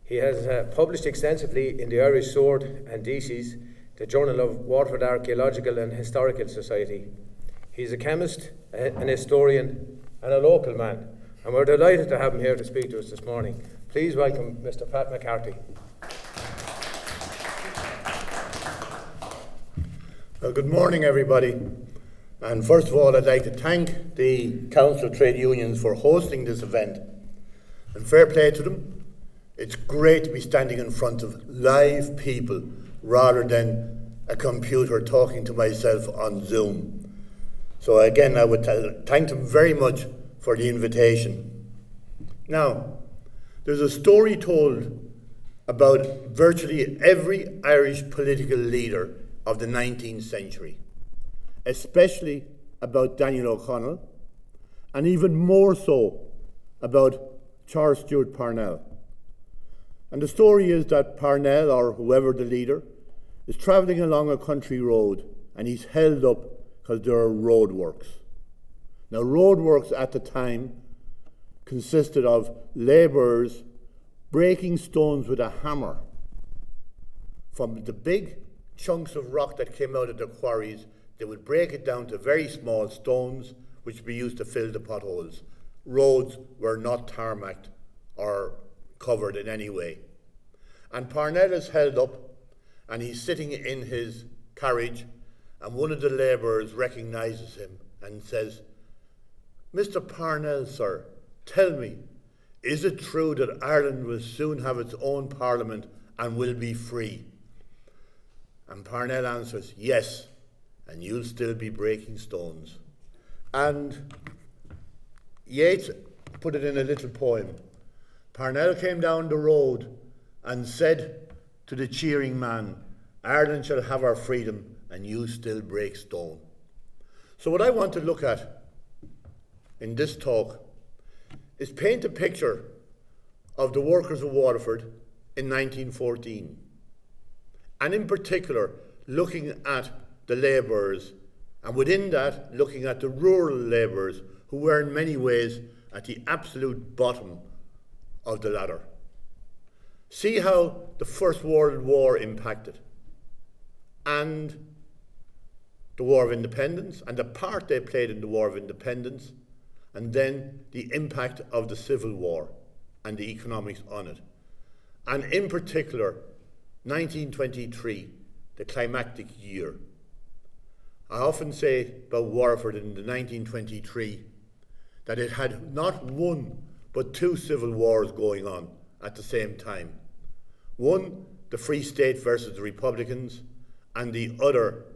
He has published extensively in the Irish Sword and Decies, the Journal of Waterford Archaeological and Historical Society. He's a chemist, an historian, and a local man, and we're delighted to have him here to speak to us this morning. Please welcome Mr. Pat McCarthy. Well, good morning, everybody. And first of all, I'd like to thank the Council of Trade Unions for hosting this event. And fair play to them. It's great to be standing in front of live people rather than a computer talking to myself on Zoom. So again, I would thank them very much for the invitation. Now, there's a story told about virtually every Irish political leader of the 19th century, especially about Daniel O'Connell, and even more so about Charles Stewart Parnell. And the story is that Parnell, or whoever the leader, is travelling along a country road and he's held up because there are roadworks. Now, roadworks at the time consisted of labourers breaking stones with a hammer from the big chunks of rock that came out of the quarries. They would break it down to very small stones which would be used to fill the potholes. Roads were not tarmacked or covered in any way. And Parnell is held up and he's sitting in his carriage, and one of the labourers recognises him and says, "Mr. Parnell, sir, tell me, is it true that Ireland will soon have its own parliament and will be free?" And Parnell answers, "Yes, and you'll still be breaking stones." And Yeats put it in a little poem. Parnell came down the road and said to the cheering man, "Ireland shall have our freedom and you still break stone." So what I want to look at in this talk is paint a picture of the workers of Waterford in 1914. And in particular, looking at the labourers, and within that, looking at the rural labourers who were in many ways at the absolute bottom of the ladder. See how the First World War impacted, and the War of Independence, and the part they played in the War of Independence, and then the impact of the Civil War and the economics on it. And in particular, 1923, the climactic year. I often say about Waterford in the 1923 that it had not one but two civil wars going on at the same time. One, the Free State versus the Republicans, and the other,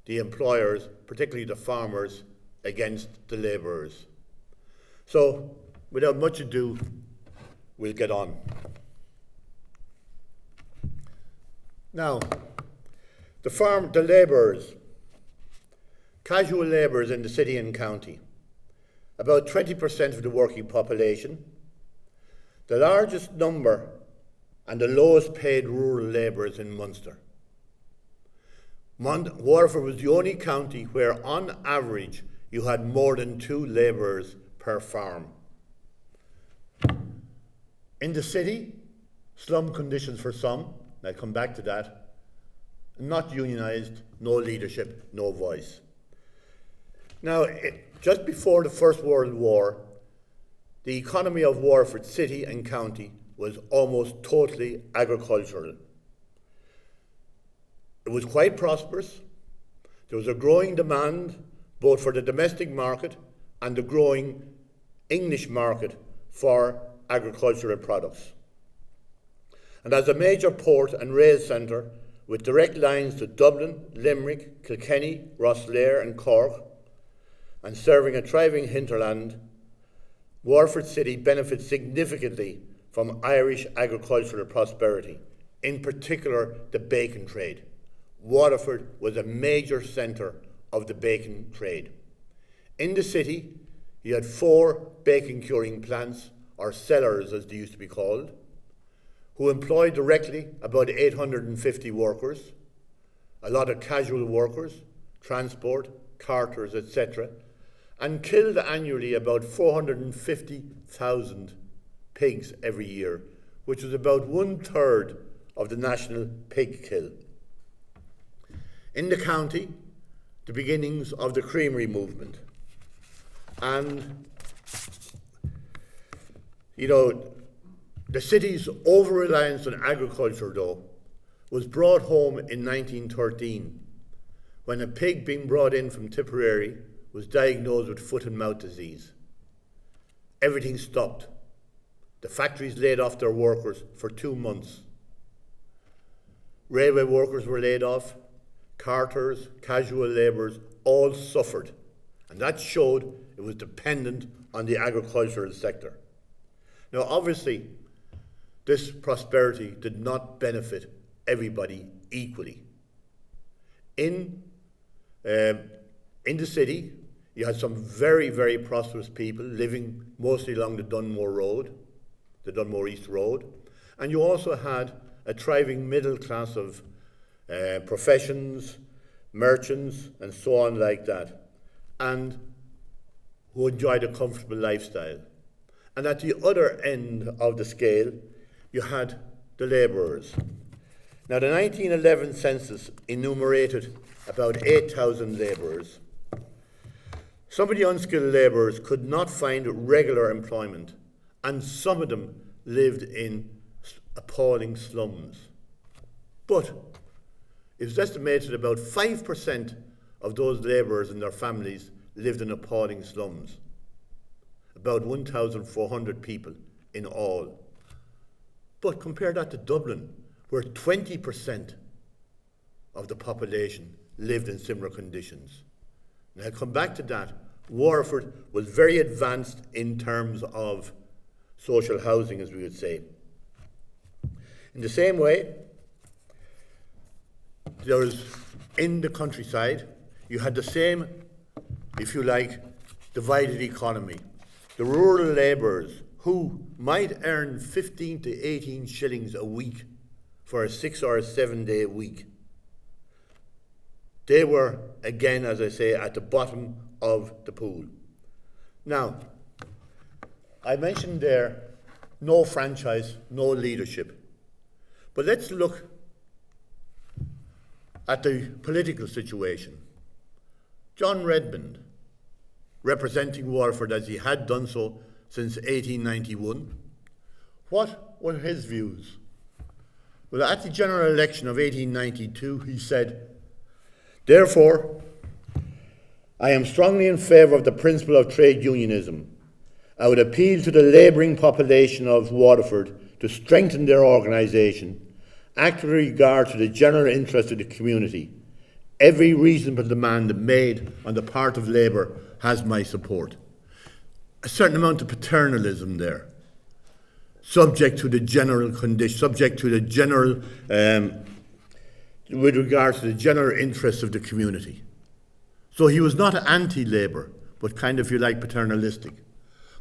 the employers, particularly the farmers, against the labourers. So, without much ado, we'll get on. Now, the labourers, casual labourers in the city and county, about 20% of the working population, the largest number and the lowest paid rural labourers in Munster. Waterford was the only county where, on average, you had more than 2 labourers per farm. In the city, slum conditions for some, and I'll come back to that, not unionised, no leadership, no voice. Now, just before the First World War, the economy of Waterford city and county was almost totally agricultural. It was quite prosperous. There was a growing demand both for the domestic market and the growing English market for agricultural products. And as a major port and rail centre with direct lines to Dublin, Limerick, Kilkenny, Rosslare and Cork, and serving a thriving hinterland, Waterford City benefits significantly from Irish agricultural prosperity, in particular the bacon trade. Waterford was a major centre of the bacon trade. In the city, you had 4 bacon curing plants, or cellars as they used to be called, who employed directly about 850 workers, a lot of casual workers, transport, carters, etc., and killed annually about 450,000 pigs every year, which was about 1/3 of the national pig kill. In the county, the beginnings of the creamery movement. And, the city's over-reliance on agriculture, though, was brought home in 1913 when a pig being brought in from Tipperary was diagnosed with foot and mouth disease. Everything stopped. The factories laid off their workers for 2 months. Railway workers were laid off, carters, casual labourers, all suffered. And that showed it was dependent on the agricultural sector. Now, obviously, this prosperity did not benefit everybody equally. In the city, you had some very, very prosperous people living mostly along the Dunmore Road, the Dunmore East Road, and you also had a thriving middle class of professions, merchants, and so on like that, and who enjoyed a comfortable lifestyle. And at the other end of the scale, you had the labourers. Now, the 1911 census enumerated about 8,000 labourers. Some of the unskilled labourers could not find regular employment, and some of them lived in appalling slums. But it was estimated about 5% of those labourers and their families lived in appalling slums. About 1,400 people in all. But compare that to Dublin, where 20% of the population lived in similar conditions. And I'll come back to that. Waterford was very advanced in terms of social housing, as we would say. In the same way, there was, in the countryside, you had the same, if you like, divided economy. The rural labourers who might earn 15 to 18 shillings a week for a 6 or a 7 day week. They were, again, as I say, at the bottom of the pool. Now, I mentioned there, no franchise, no leadership. But let's look at the political situation. John Redmond, representing Waterford as he had done so since 1891, what were his views? Well, at the general election of 1892, he said, "Therefore, I am strongly in favour of the principle of trade unionism. I would appeal to the labouring population of Waterford to strengthen their organisation, act with regard to the general interest of the community. Every reasonable demand made on the part of Labour has my support." A certain amount of paternalism there, subject to the general condition, subject to the general, with regard to the general interests of the community. So he was not anti-Labour, but kind of, if you like, paternalistic.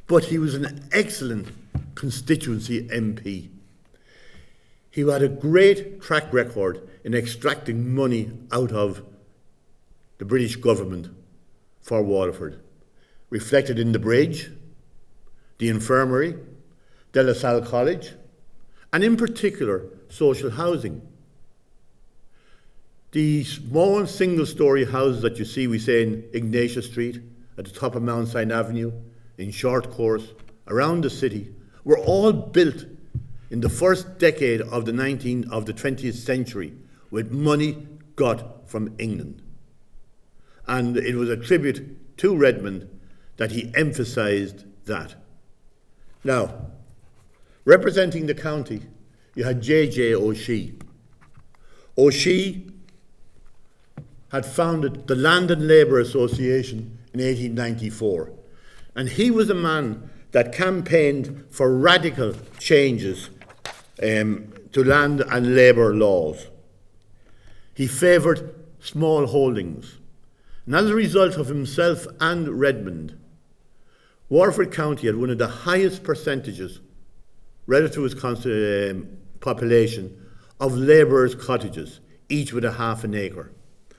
But he was an excellent constituency MP. He had a great track record in extracting money out of the British government for Waterford, reflected in the bridge, the infirmary, De La Salle College, and in particular, social housing. The small single-storey houses that you see, we say in Ignatius Street, at the top of Mount St. Avenue, in Short Course, around the city, were all built in the first decade of the 20th century with money got from England. And it was a tribute to Redmond that he emphasised that. Now, representing the county, you had J.J. O'Shea. O'Shea had founded the Land and Labour Association in 1894, and he was a man that campaigned for radical changes to land and labour laws. He favoured small holdings, and as a result of himself and Redmond, Waterford County had one of the highest percentages relative to its population of labourers' cottages, each with a half an acre.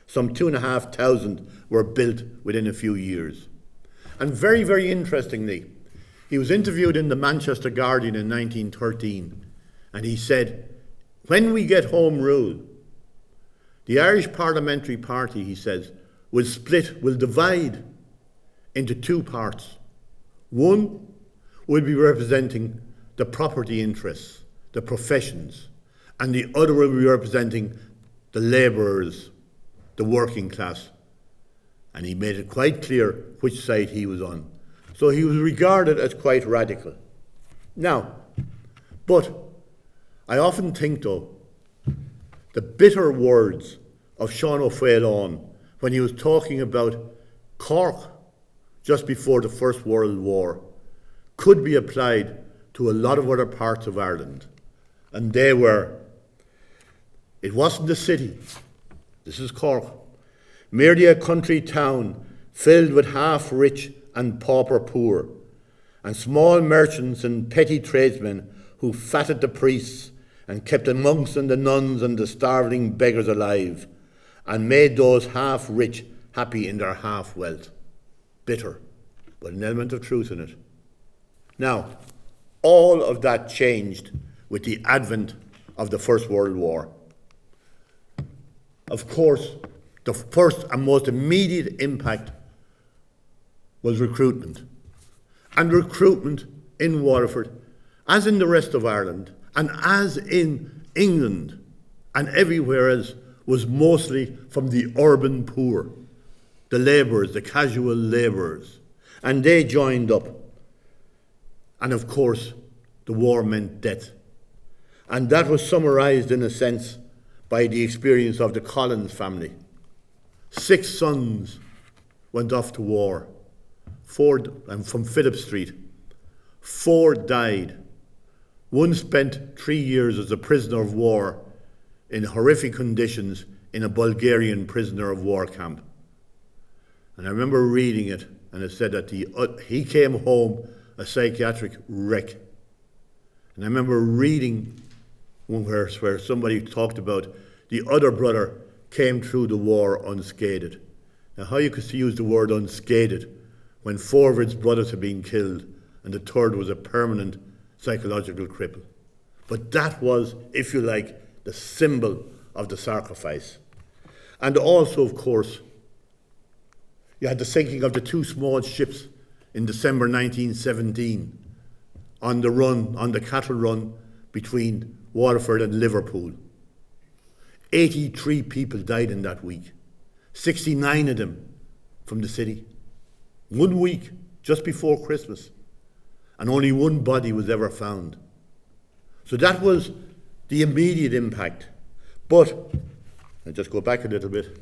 Some 2,500 were built within a few years. And very, very interestingly, he was interviewed in the Manchester Guardian in 1913, And he said, when we get home rule, the Irish Parliamentary Party, he says, will divide into two parts. One will be representing the property interests, the professions, and the other will be representing the labourers, the working class. And he made it quite clear which side he was on. So he was regarded as quite radical. Now, but I often think, though, the bitter words of Sean O'Faolain when he was talking about Cork just before the First World War could be applied to a lot of other parts of Ireland. And they were, it wasn't the city, this is Cork, merely a country town filled with half-rich and pauper poor, and small merchants and petty tradesmen who fatted the priests and kept the monks and the nuns and the starveling beggars alive, and made those half-rich happy in their half-wealth. Bitter, but an element of truth in it. Now, all of that changed with the advent of the First World War. Of course, the first and most immediate impact was recruitment. And recruitment in Waterford, as in the rest of Ireland, and as in England and everywhere else, was mostly from the urban poor, the labourers, the casual labourers. And they joined up. And of course, the war meant death. And that was summarised in a sense by the experience of the Collins family. 6 sons went off to war, 4 from Phillip Street. 4 died. One spent 3 years as a prisoner of war in horrific conditions in a Bulgarian prisoner of war camp. And I remember reading it, and it said that he came home a psychiatric wreck. And I remember reading where somebody talked about the other brother came through the war unscathed. Now, how you could use the word unscathed when 4 of his brothers had been killed and the third was a permanent psychological cripple. But that was, if you like, the symbol of the sacrifice. And also, of course, you had the sinking of the 2 small ships in December 1917 on the cattle run between Waterford and Liverpool. 83 people died in that week, 69 of them from the city. 1 week, just before Christmas, and only 1 body was ever found. So that was the immediate impact. But, I'll just go back a little bit.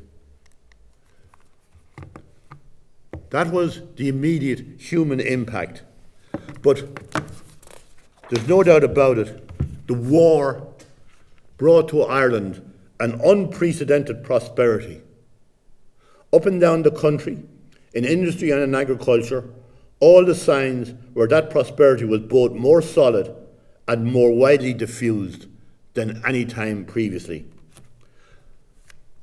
That was the immediate human impact. But there's no doubt about it, the war brought to Ireland an unprecedented prosperity. Up and down the country, in industry and in agriculture, all the signs were that prosperity was both more solid and more widely diffused than any time previously.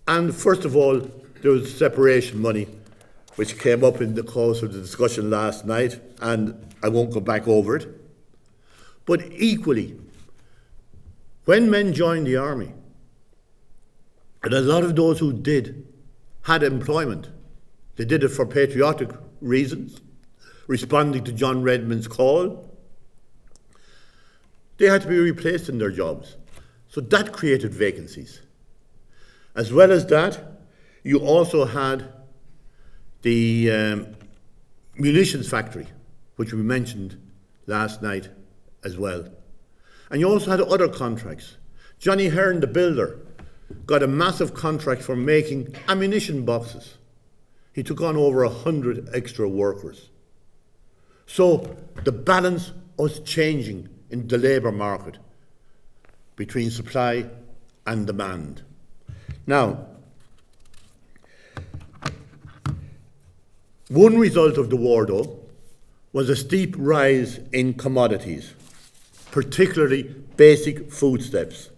And first of all, there was separation money, which came up in the course of the discussion last night, and I won't go back over it. But equally, when men joined the army, and a lot of those who did had employment. They did it for patriotic reasons, responding to John Redmond's call. They had to be replaced in their jobs. So that created vacancies. As well as that, you also had the munitions factory, which we mentioned last night as well. And you also had other contracts. Johnny Hearn, the builder, got a massive contract for making ammunition boxes. He took on over 100 extra workers. So the balance was changing in the labour market between supply and demand. Now, one result of the war, though, was a steep rise in commodities, particularly basic foodstuffs.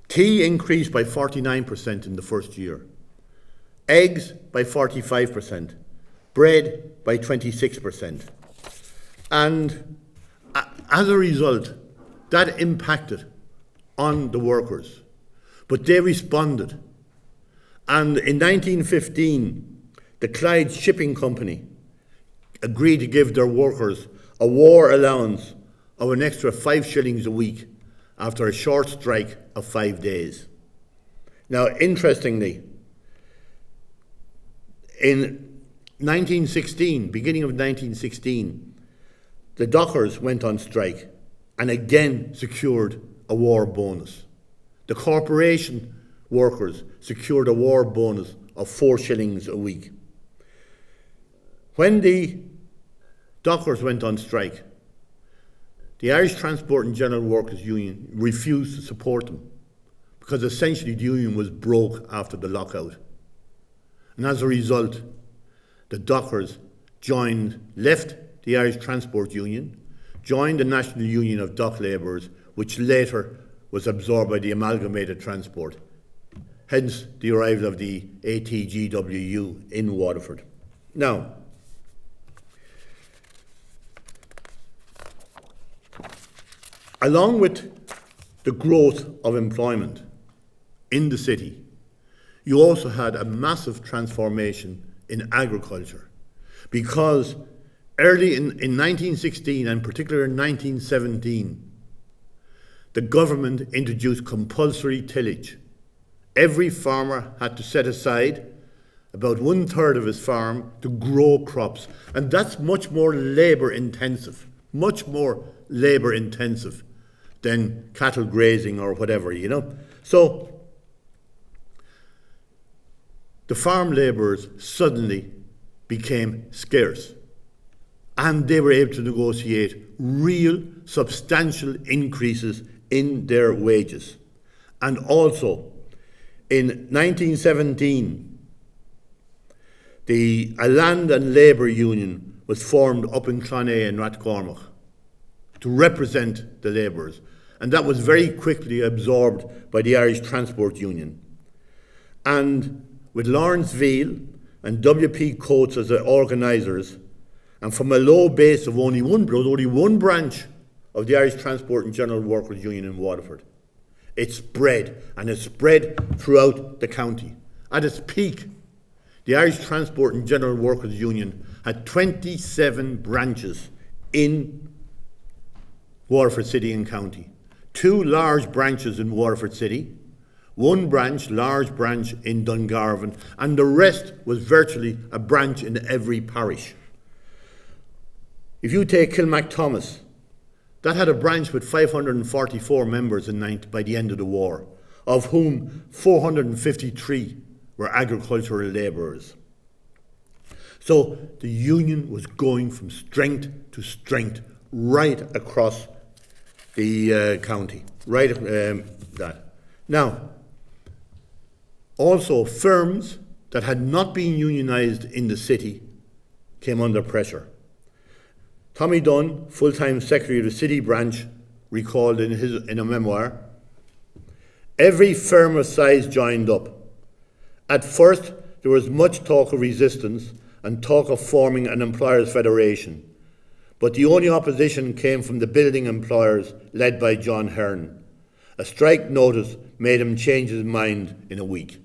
Tea increased by 49% in the first year, eggs by 45%, bread by 26%. And as a result, That impacted on the workers, but they responded. And in 1915, the Clyde Shipping Company agreed to give their workers a war allowance of an extra 5 shillings a week after a short strike of 5 days. Now, interestingly, in 1916, beginning of 1916, the dockers went on strike and again secured a war bonus. The corporation workers secured a war bonus of 4 shillings a week. When the dockers went on strike, the Irish Transport and General Workers Union refused to support them because essentially the union was broke after the lockout. And as a result, the dockers left the Irish Transport Union, joined the National Union of Dock Labourers, which later was absorbed by the Amalgamated Transport, hence the arrival of the ATGWU in Waterford. Now, along with the growth of employment in the city, you also had a massive transformation in agriculture, because early in 1916 and particularly in 1917, the government introduced compulsory tillage. Every farmer had to set aside about 1/3 of his farm to grow crops, and that's much more labour intensive than cattle grazing or whatever, you know. So the farm labourers suddenly became scarce, and they were able to negotiate real substantial increases in their wages. And also in 1917, a land and labour union was formed up in Clonea and Rathcormac to represent the labourers, and that was very quickly absorbed by the Irish Transport Union. And with Lawrence Veal and W.P. Coates as the organisers, and from a low base of only one branch of the Irish Transport and General Workers Union in Waterford, it spread, and it spread throughout the county. At its peak, the Irish Transport and General Workers Union had 27 branches in Waterford City and County. 2 large branches in Waterford City, 1 large branch in Dungarvan, and the rest was virtually a branch in every parish. If you take Kilmacthomas, that had a branch with 544 members by the end of the war, of whom 453 were agricultural labourers. So the union was going from strength to strength right across the county, that. Now, also firms that had not been unionised in the city came under pressure. Tommy Dunn, full-time secretary of the city branch, recalled in a memoir, every firm of size joined up. At first, there was much talk of resistance and talk of forming an employers' federation, but the only opposition came from the building employers led by John Hearn. A strike notice made him change his mind in a week.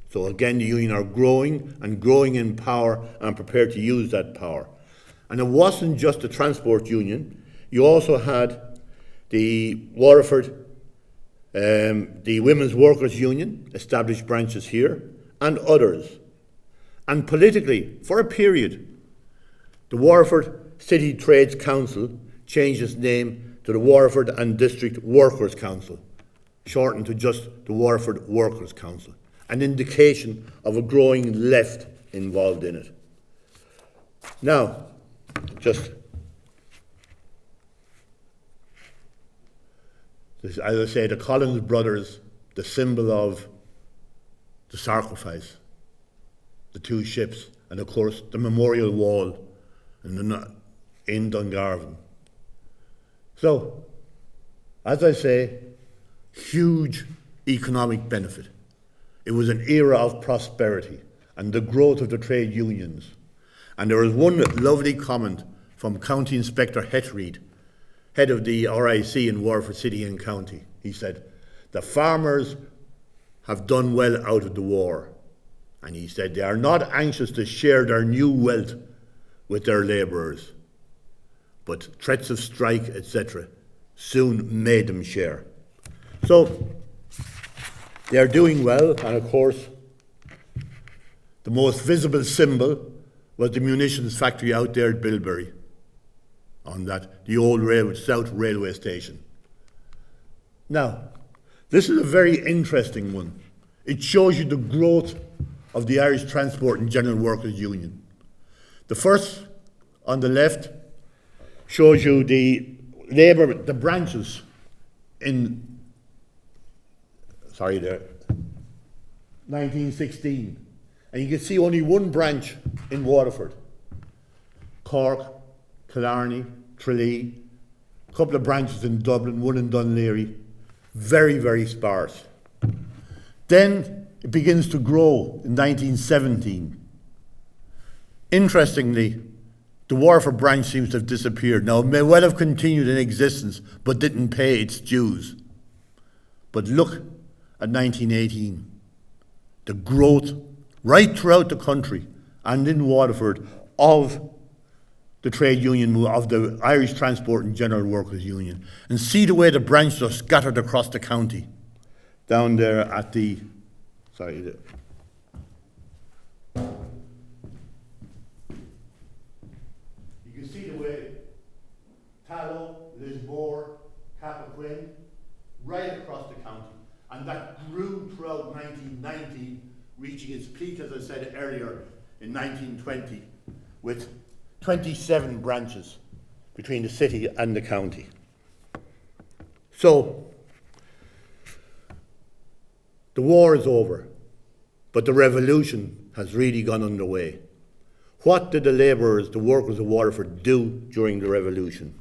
So again, the union are growing and growing in power and prepared to use that power. And it wasn't just the transport union. You also had the Waterford, the Women's Workers Union, established branches here, and others. And politically, for a period, the Waterford City Trades Council changed its name to the Waterford and District Workers' Council, shortened to just the Waterford Workers' Council, an indication of a growing left involved in it. Now, as I say, the Collins brothers, the symbol of the sacrifice, the 2 ships, and of course the memorial wall in Dungarvan. So, as I say, huge economic benefit. It was an era of prosperity and the growth of the trade unions. And there was one lovely comment from County Inspector Hetreed head of the RIC in Waterford City and County. He said, the farmers have done well out of the war. And he said they are not anxious to share their new wealth with their labourers. But threats of strike, etc., soon made them share. So, they are doing well, and of course, the most visible symbol was the munitions factory out there at Bilberry, on the old South Railway Station. Now, this is a very interesting one. It shows you the growth of the Irish Transport and General Workers Union. The first, on the left, shows you the branches in 1916. And you can see only one branch in Waterford. Cork, Killarney, Tralee, a couple of branches in Dublin, one in Dunleary. Very, very sparse. Then it begins to grow in 1917. Interestingly, the Waterford branch seems to have disappeared. Now, it may well have continued in existence, but didn't pay its dues. But look at 1918. The growth right throughout the country and in Waterford of the trade union, of the Irish Transport and General Workers Union. And see the way the branches are scattered across the county. Down there at the, you can see the way Tallow, Lismore, Cappoquin, right across the county. And that grew throughout 1919, reaching its peak, as I said earlier, in 1920, with 27 branches between the city and the county. So, the war is over, but the revolution has really gone underway. What did the labourers, the workers of Waterford, do during the revolution?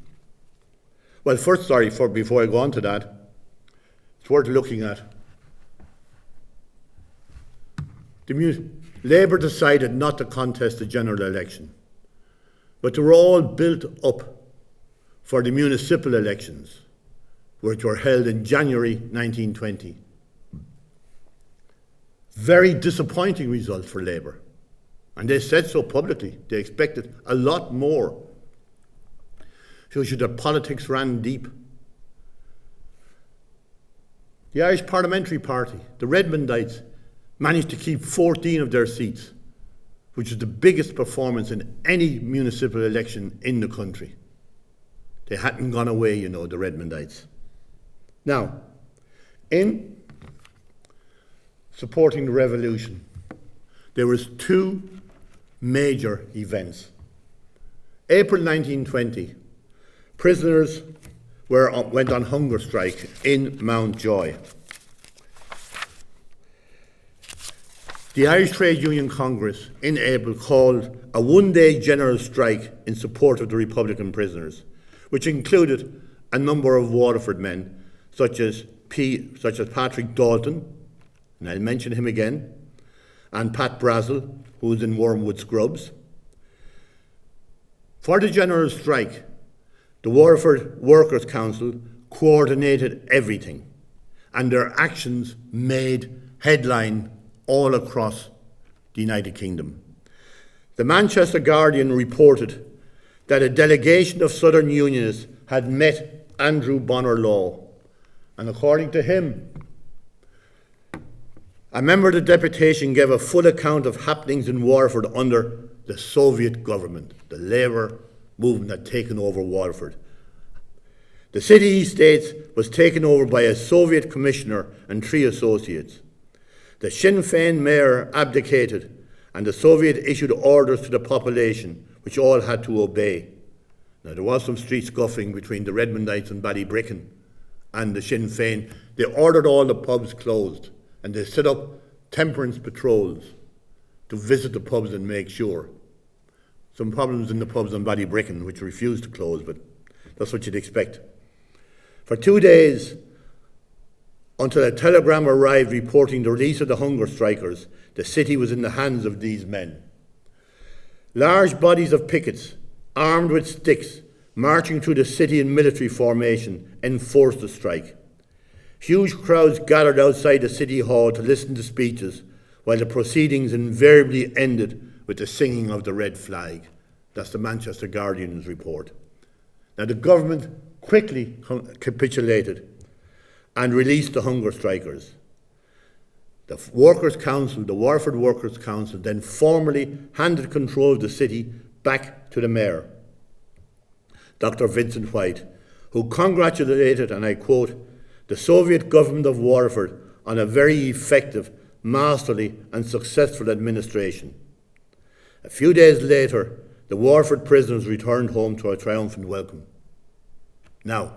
Well, first, before I go on to that, it's worth looking at. Labour decided not to contest the general election, but they were all built up for the municipal elections, which were held in January 1920. Very disappointing result for Labour, and they said so publicly. They expected a lot more. Shows you that politics ran deep. The Irish Parliamentary Party, the Redmondites, managed to keep 14 of their seats, which is the biggest performance in any municipal election in the country. They hadn't gone away, the Redmondites. Now, in supporting the revolution, there was two major events. April 1920, prisoners went on hunger strike in Mountjoy. The Irish Trade Union Congress in April called a one-day general strike in support of the Republican prisoners, which included a number of Waterford men, such as Patrick Dalton, and I'll mention him again, and Pat Brazel, who was in Wormwood Scrubs. For the general strike, the Waterford Workers' Council coordinated everything, and their actions made headline all across the United Kingdom. The Manchester Guardian reported that a delegation of Southern Unionists had met Andrew Bonner Law, and according to him, a member of the deputation gave a full account of happenings in Waterford under the Soviet government. The Labour movement had taken over Waterford. The city, he states, was taken over by a Soviet commissioner and 3 associates. The Sinn Féin mayor abdicated, and the Soviet issued orders to the population, which all had to obey. Now, there was some street scuffling between the Redmondites and Ballybricken and the Sinn Féin. They ordered all the pubs closed, and they set up temperance patrols to visit the pubs and make sure. Some problems in the pubs on Ballybricken, which refused to close, but that's what you'd expect. For 2 days, until a telegram arrived reporting the release of the hunger strikers, the city was in the hands of these men. Large bodies of pickets, armed with sticks, marching through the city in military formation, enforced the strike. Huge crowds gathered outside the city hall to listen to speeches, while the proceedings invariably ended with the singing of the red flag. That's the Manchester Guardian's report. Now, the government quickly capitulated and released the hunger strikers. The Workers' Council, the Waterford Workers' Council, then formally handed control of the city back to the mayor, Dr. Vincent White, who congratulated, and I quote, the Soviet government of Waterford on a very effective, masterly and successful administration. A few days later, the Waterford prisoners returned home to a triumphant welcome. Now,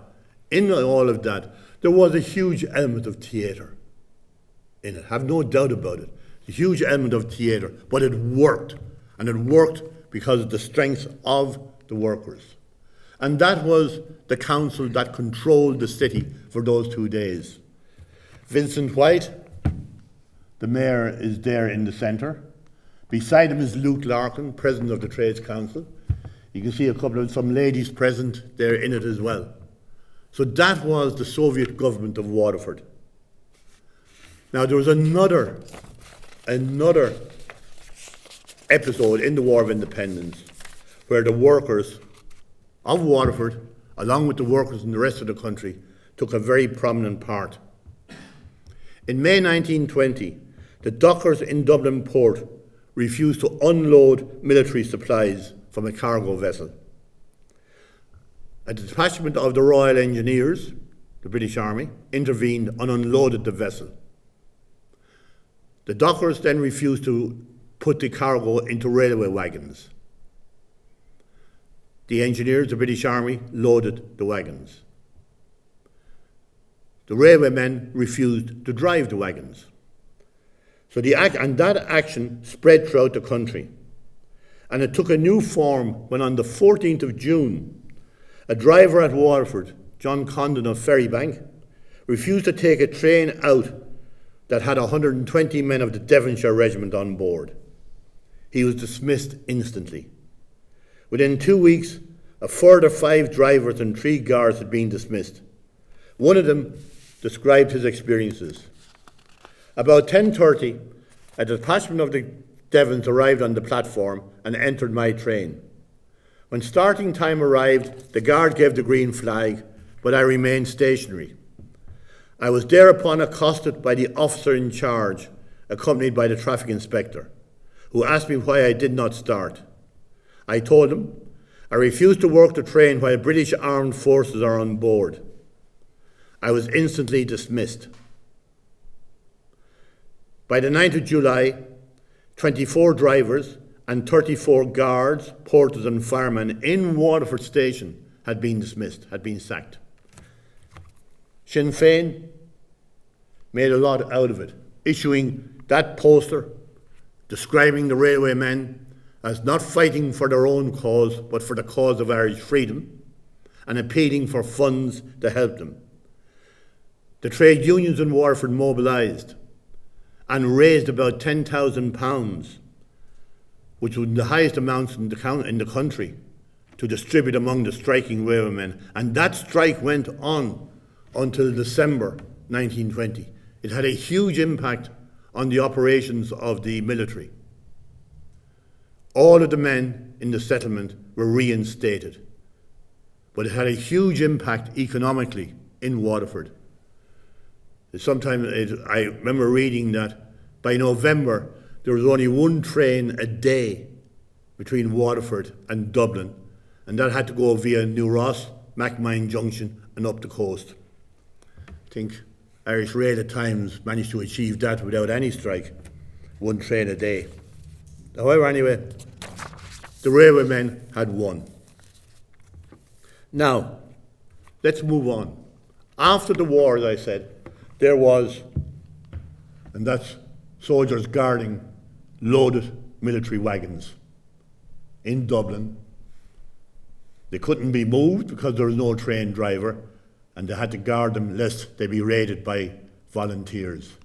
in all of that, there was a huge element of theatre in it, have no doubt about it. A huge element of theatre, but it worked. And it worked because of the strength of the workers. And that was the council that controlled the city for those 2 days. Vincent White, the mayor, is there in the centre. Beside him is Luke Larkin, president of the Trades Council. You can see some ladies present there in it as well. So that was the Soviet government of Waterford. Now, there was another episode in the War of Independence where the workers of Waterford, along with the workers in the rest of the country, took a very prominent part. In May 1920, the dockers in Dublin port refused to unload military supplies from a cargo vessel. A detachment of the Royal Engineers, the British Army, intervened and unloaded the vessel. The dockers then refused to put the cargo into railway wagons. The engineers, the British Army, loaded the wagons. The railway men refused to drive the wagons. So that action spread throughout the country. And it took a new form when on the 14th of June, a driver at Waterford, John Condon of Ferrybank, refused to take a train out that had 120 men of the Devonshire Regiment on board. He was dismissed instantly. Within 2 weeks, a further 5 drivers and 3 guards had been dismissed. One of them described his experiences. About 10:30, a detachment of the Devons arrived on the platform and entered my train. When starting time arrived, the guard gave the green flag, but I remained stationary. I was thereupon accosted by the officer in charge, accompanied by the traffic inspector, who asked me why I did not start. I told him I refused to work the train while British armed forces are on board. I was instantly dismissed. By the 9th of July, 24 drivers and 34 guards, porters and firemen in Waterford Station had been dismissed, had been sacked. Sinn Féin made a lot out of it, issuing that poster describing the railway men as not fighting for their own cause, but for the cause of Irish freedom, and appealing for funds to help them. The trade unions in Waterford mobilised and raised about £10,000, which was the highest amounts in the country, to distribute among the striking railwaymen. And that strike went on until December 1920. It had a huge impact on the operations of the military. All of the men in the settlement were reinstated, but it had a huge impact economically in Waterford. I remember reading that by November there was only 1 train a day between Waterford and Dublin, and that had to go via New Ross, Mackmine Junction and up the coast. I think Irish Rail at times managed to achieve that without any strike, 1 train a day. However, anyway, the railwaymen had won. Now, let's move on. After the war, as I said, there was, and that's soldiers guarding loaded military wagons in Dublin. They couldn't be moved because there was no train driver, and they had to guard them lest they be raided by volunteers.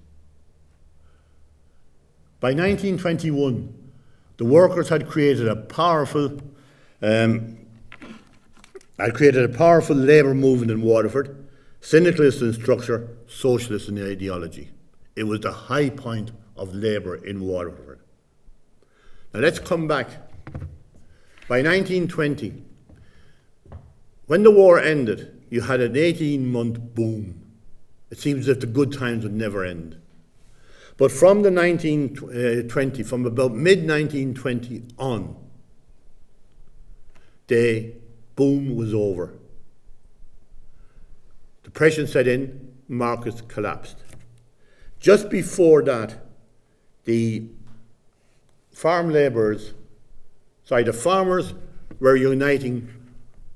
By 1921, the workers had created a powerful That created a powerful labour movement in Waterford, syndicalist in structure, socialist in ideology. It was the high point of labour in Waterford. Now let's come back. By 1920, when the war ended, you had an 18-month boom. It seems as if the good times would never end. But from the 1920, from about mid-1920 on, the boom was over. Depression set in, markets collapsed. Just before that, the farmers were uniting.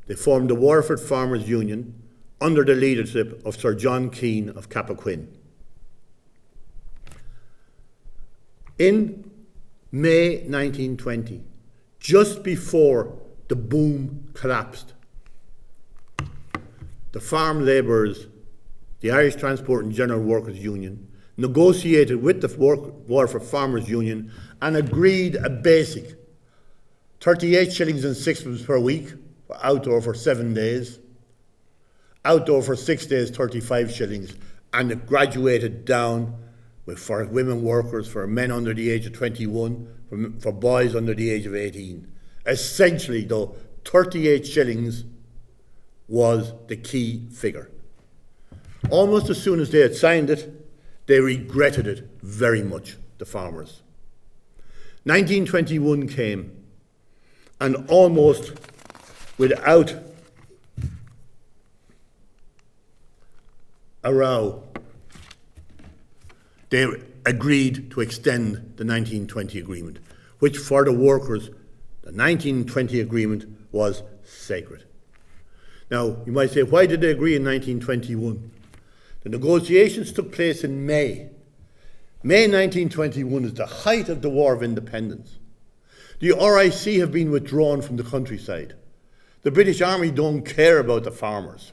They formed the Waterford Farmers Union under the leadership of Sir John Keane of Cappoquin. In May 1920, just before the boom collapsed, the farm labourers, the Irish Transport and General Workers Union, negotiated with the Waterford Farmers Union and agreed a basic 38 shillings and sixpence per week for outdoor for 7 days, outdoor for 6 days 35 shillings, and it graduated down for women workers, for men under the age of 21, for boys under the age of 18. Essentially though, 38 shillings was the key figure. Almost as soon as they had signed it, they regretted it very much, the farmers. 1921 came, and almost without a row, they agreed to extend the 1920 agreement, which for the workers, the 1920 agreement was sacred. Now, you might say, why did they agree in 1921? The negotiations took place in May. May 1921 is the height of the War of Independence. The RIC have been withdrawn from the countryside. The British Army don't care about the farmers.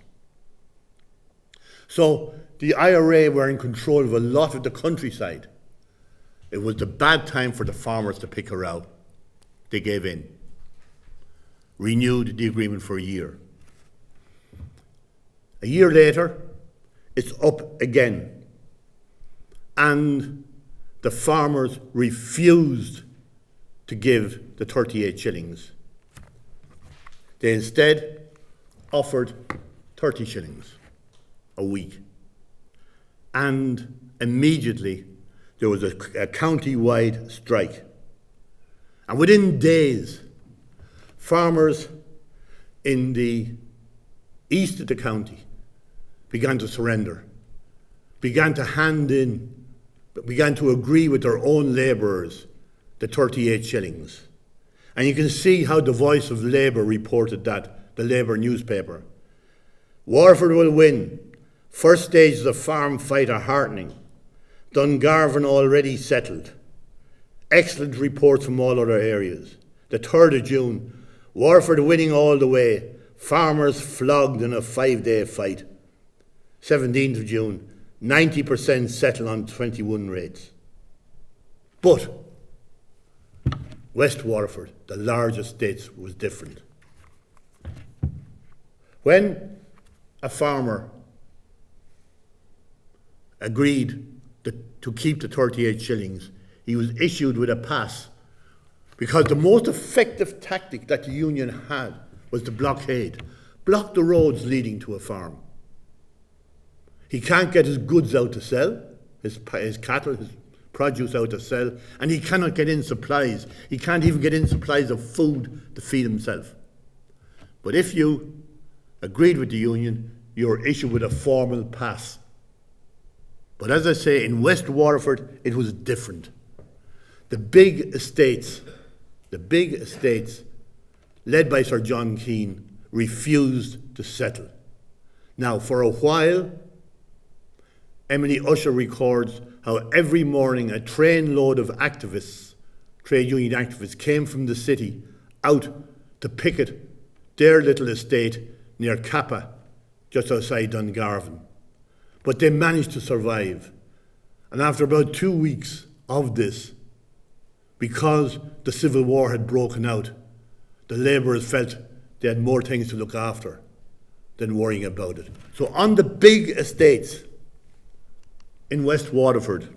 So the IRA were in control of a lot of the countryside. It was the bad time for the farmers to pick a row. They gave in. Renewed the agreement for a year. A year later, it's up again. And the farmers refused to give the 38 shillings. They instead offered 30 shillings a week. And immediately there was a county-wide strike. And within days, farmers in the east of the county began to surrender, began to hand in, began to agree with their own labourers the 38 shillings. And you can see how the Voice of Labour reported that, the Labour newspaper. Waterford will win. First stages of farm fight are heartening. Dungarvan already settled. Excellent reports from all other areas. The 3rd of June, Waterford winning all the way. Farmers flogged in a 5-day fight. 17th of June, 90% settle on 21 rates. But West Waterford, the largest states, was different. When a farmer agreed to keep the 38 shillings, he was issued with a pass, because the most effective tactic that the union had was the blockade. Block the roads leading to a farm. He can't get his goods out to sell, his cattle, his produce out to sell, and he cannot get in supplies. He can't even get in supplies of food to feed himself. But if you agreed with the union, you were issued with a formal pass. But as I say, in West Waterford, it was different. The big estates, led by Sir John Keane, refused to settle. Now, for a while, Emily Usher records how every morning a trainload of activists, trade union activists, came from the city out to picket their little estate near Kappa, just outside Dungarvan. But they managed to survive. And after about 2 weeks of this, because the Civil War had broken out, the labourers felt they had more things to look after than worrying about it. So on the big estates in West Waterford,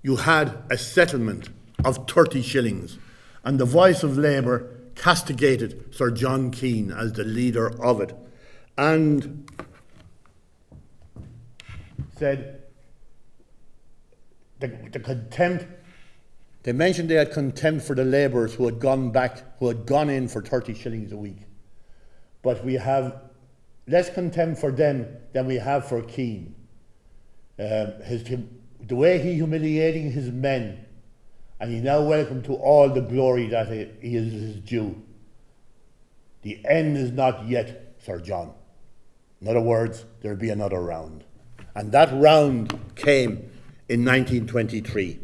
you had a settlement of 30 shillings, and the Voice of Labour castigated Sir John Keane as the leader of it, and said the contempt. They mentioned they had contempt for the labourers who had gone in for 30 shillings a week. But we have less contempt for them than we have for Keane. The way he humiliating his men, and he now welcome to all the glory that he is due. The end is not yet, Sir John. In other words, there'll be another round. And that round came in 1923.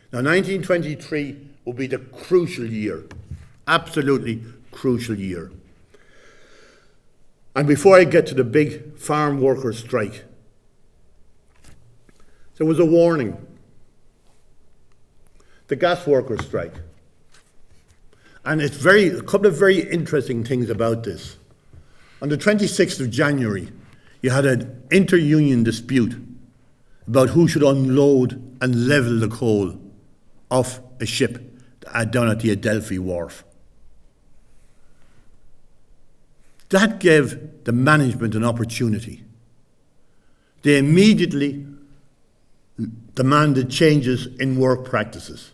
Now, 1923 will be the crucial year, absolutely crucial year. And before I get to the big farm workers' strike, there was a warning. The gas workers' strike. And it's a couple of very interesting things about this. On the 26th of January, you had an inter-union dispute about who should unload and level the coal off a ship down at the Adelphi wharf. That gave the management an opportunity. They immediately demanded changes in work practices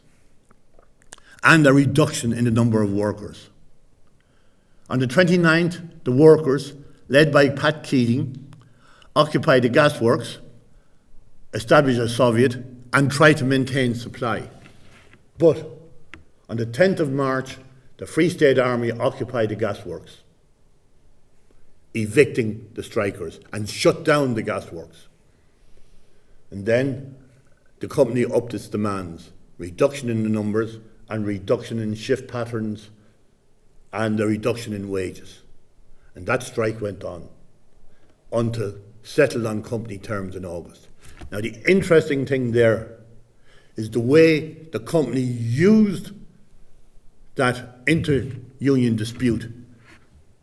and a reduction in the number of workers. On the 29th, the workers, led by Pat Keating, occupied the gasworks, established a Soviet, and tried to maintain supply. But on the 10th of March, the Free State Army occupied the gasworks, evicting the strikers and shut down the gasworks. And then the company upped its demands, reduction in the numbers and reduction in shift patterns and a reduction in wages. And that strike went on until settled on company terms in August. Now, the interesting thing there is the way the company used that inter-union dispute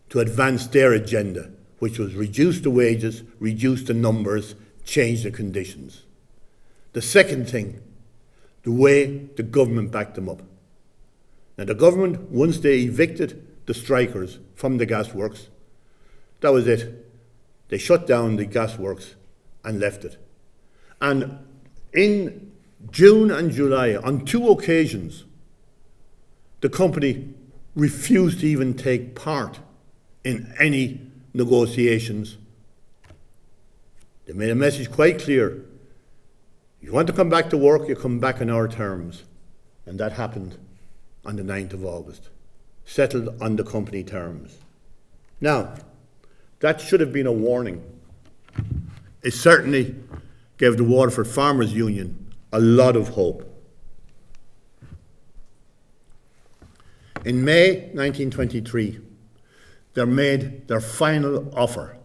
to advance their agenda, which was reduce the wages, reduce the numbers, change the conditions. The second thing, the way the government backed them up. Now, the government, once they evicted the strikers from the gasworks, that was it. They shut down the gasworks and left it. And in June and July, on 2 occasions, the company refused to even take part in any negotiations. They made a message quite clear. You want to come back to work, you come back on our terms. And that happened on the 9th of August, settled on the company terms. Now, that should have been a warning. It certainly gave the Waterford Farmers Union a lot of hope. In May 1923, they made their final offer.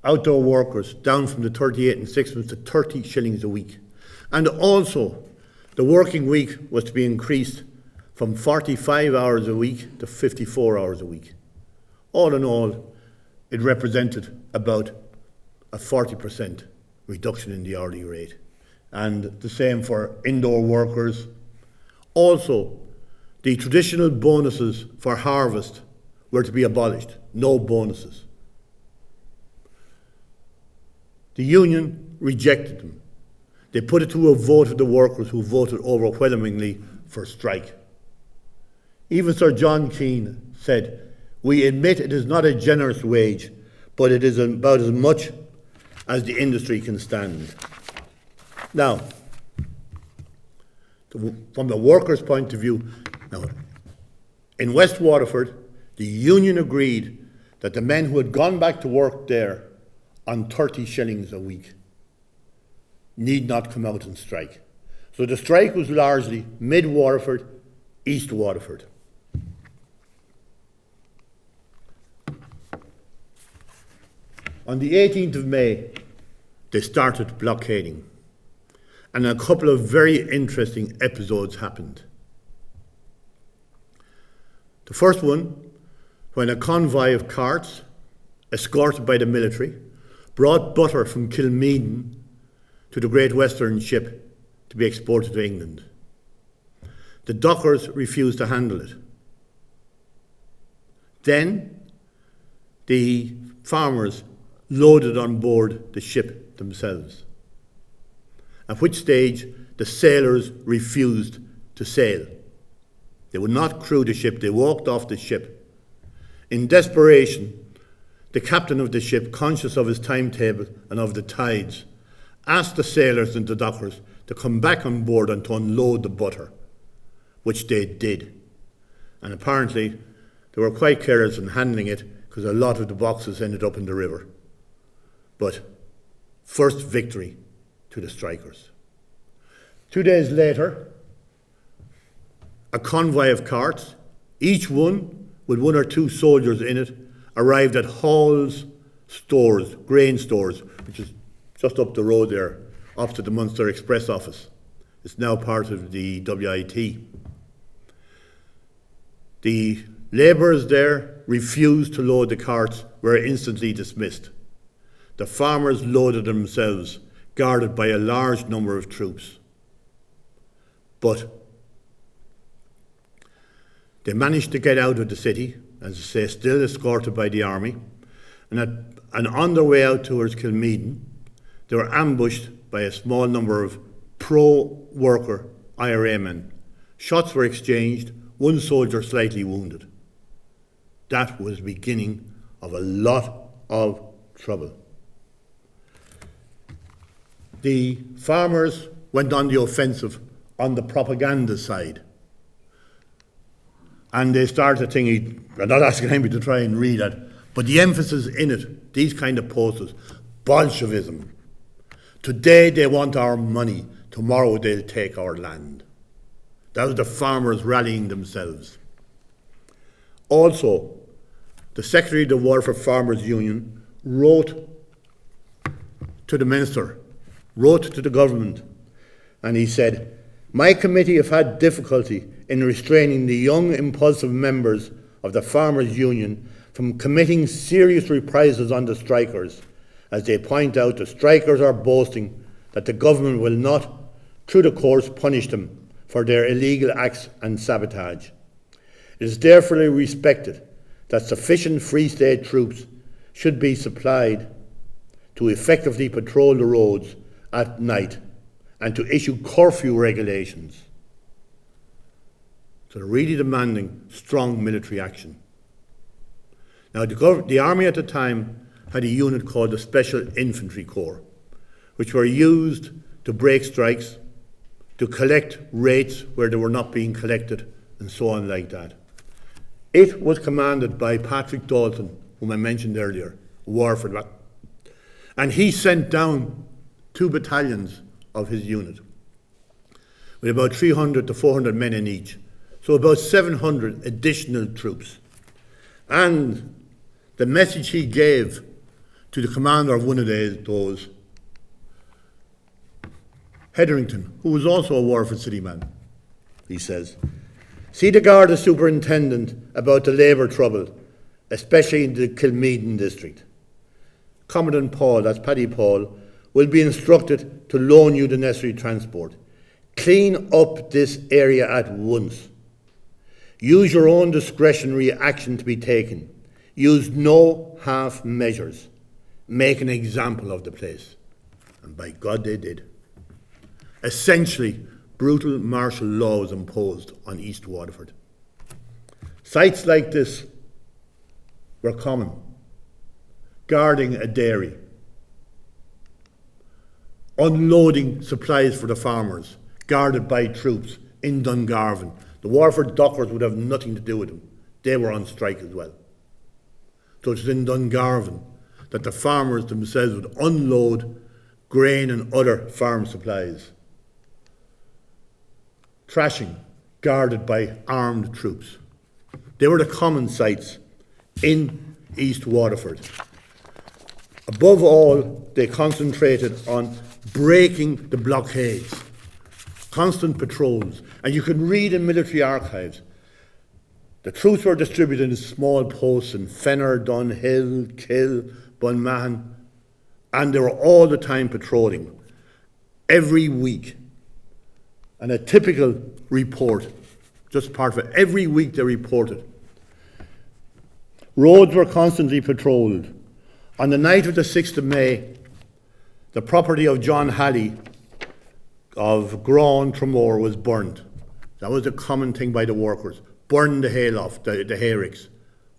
Outdoor workers down from the 38 and 6pence to 30 shillings a week. And also, the working week was to be increased from 45 hours a week to 54 hours a week. All in all, it represented about a 40% reduction in the hourly rate. And the same for indoor workers. Also, the traditional bonuses for harvest were to be abolished. No bonuses. The union rejected them. They put it to a vote of the workers, who voted overwhelmingly for strike. Even Sir John Keane said, "We admit it is not a generous wage, but it is about as much as the industry can stand." Now, from the workers' point of view, now, in West Waterford, the union agreed that the men who had gone back to work there on 30 shillings a week need not come out and strike. So the strike was largely mid-Waterford, East Waterford. On the 18th of May, they started blockading, and a couple of very interesting episodes happened. The first one, when a convoy of carts, escorted by the military, brought butter from Kilmeaden to the Great Western ship to be exported to England. The dockers refused to handle it. Then the farmers loaded on board the ship themselves, at which stage the sailors refused to sail. They would not crew the ship, they walked off the ship. In desperation, the captain of the ship, conscious of his timetable and of the tides, asked the sailors and the dockers to come back on board and to unload the butter, which they did. And apparently they were quite careless in handling it because a lot of the boxes ended up in the river. But first victory to the strikers. 2 days later, a convoy of carts, each one with 1 or 2 soldiers in it, arrived at Hall's stores, grain stores, which is just up the road there, opposite the Munster Express office. It's now part of the WIT. The labourers there refused to load the carts, were instantly dismissed. The farmers loaded themselves, guarded by a large number of troops. But they managed to get out of the city, as I say, still escorted by the army, and on their way out towards Kilmeaden, they were ambushed by a small number of pro-worker IRA men. Shots were exchanged, 1 soldier slightly wounded. That was the beginning of a lot of trouble. The farmers went on the offensive on the propaganda side. And they started thinking, I'm not asking anybody to try and read it, but the emphasis in it, these kind of posters, Bolshevism. Today they want our money, tomorrow they'll take our land. That was the farmers rallying themselves. Also, the Secretary of the Waterford Farmers Union wrote to the Minister, wrote to the government, and he said, my committee have had difficulty in restraining the young, impulsive members of the Farmers Union from committing serious reprisals on the strikers, as they point out the strikers are boasting that the government will not, through the courts, punish them for their illegal acts and sabotage. It is therefore respected that sufficient Free State troops should be supplied to effectively patrol the roads at night and to issue curfew regulations. So they're really demanding strong military action. Now, the army at the time had a unit called the Special Infantry Corps, which were used to break strikes, to collect rates where they were not being collected, and so on like that. It was commanded by Patrick Dalton, whom I mentioned earlier, Waterford, and he sent down 2 battalions of his unit, with about 300 to 400 men in each, so about 700 additional troops. And the message he gave to the commander of one of those, Hetherington, who was also a Waterford City man, he says, see the Garda superintendent about the labour trouble, especially in the Kilmeaden district. Commandant Paul, that's Paddy Paul, will be instructed to loan you the necessary transport. Clean up this area at once. Use your own discretionary action to be taken. Use no half measures. Make an example of the place. And by God they did. Essentially, brutal martial law was imposed on East Waterford. Sites like this were common. Guarding a dairy, unloading supplies for the farmers, guarded by troops in Dungarvan. The Waterford dockers would have nothing to do with them. They were on strike as well. So it's in Dungarvan that the farmers themselves would unload grain and other farm supplies. Trashing, guarded by armed troops. They were the common sites in East Waterford. Above all, they concentrated on breaking the blockades, constant patrols. And you can read in military archives, The troops were distributed in small posts in Fenner, Dunhill, Kill, Bunmahan, and they were all the time patrolling, every week. And a typical report, just part of it, every week they reported. Roads were constantly patrolled. On the night of the 6th of May, the property of John Halley of Grawn Tremor was burnt. That was a common thing by the workers. Burn the hay loft, the hay ricks.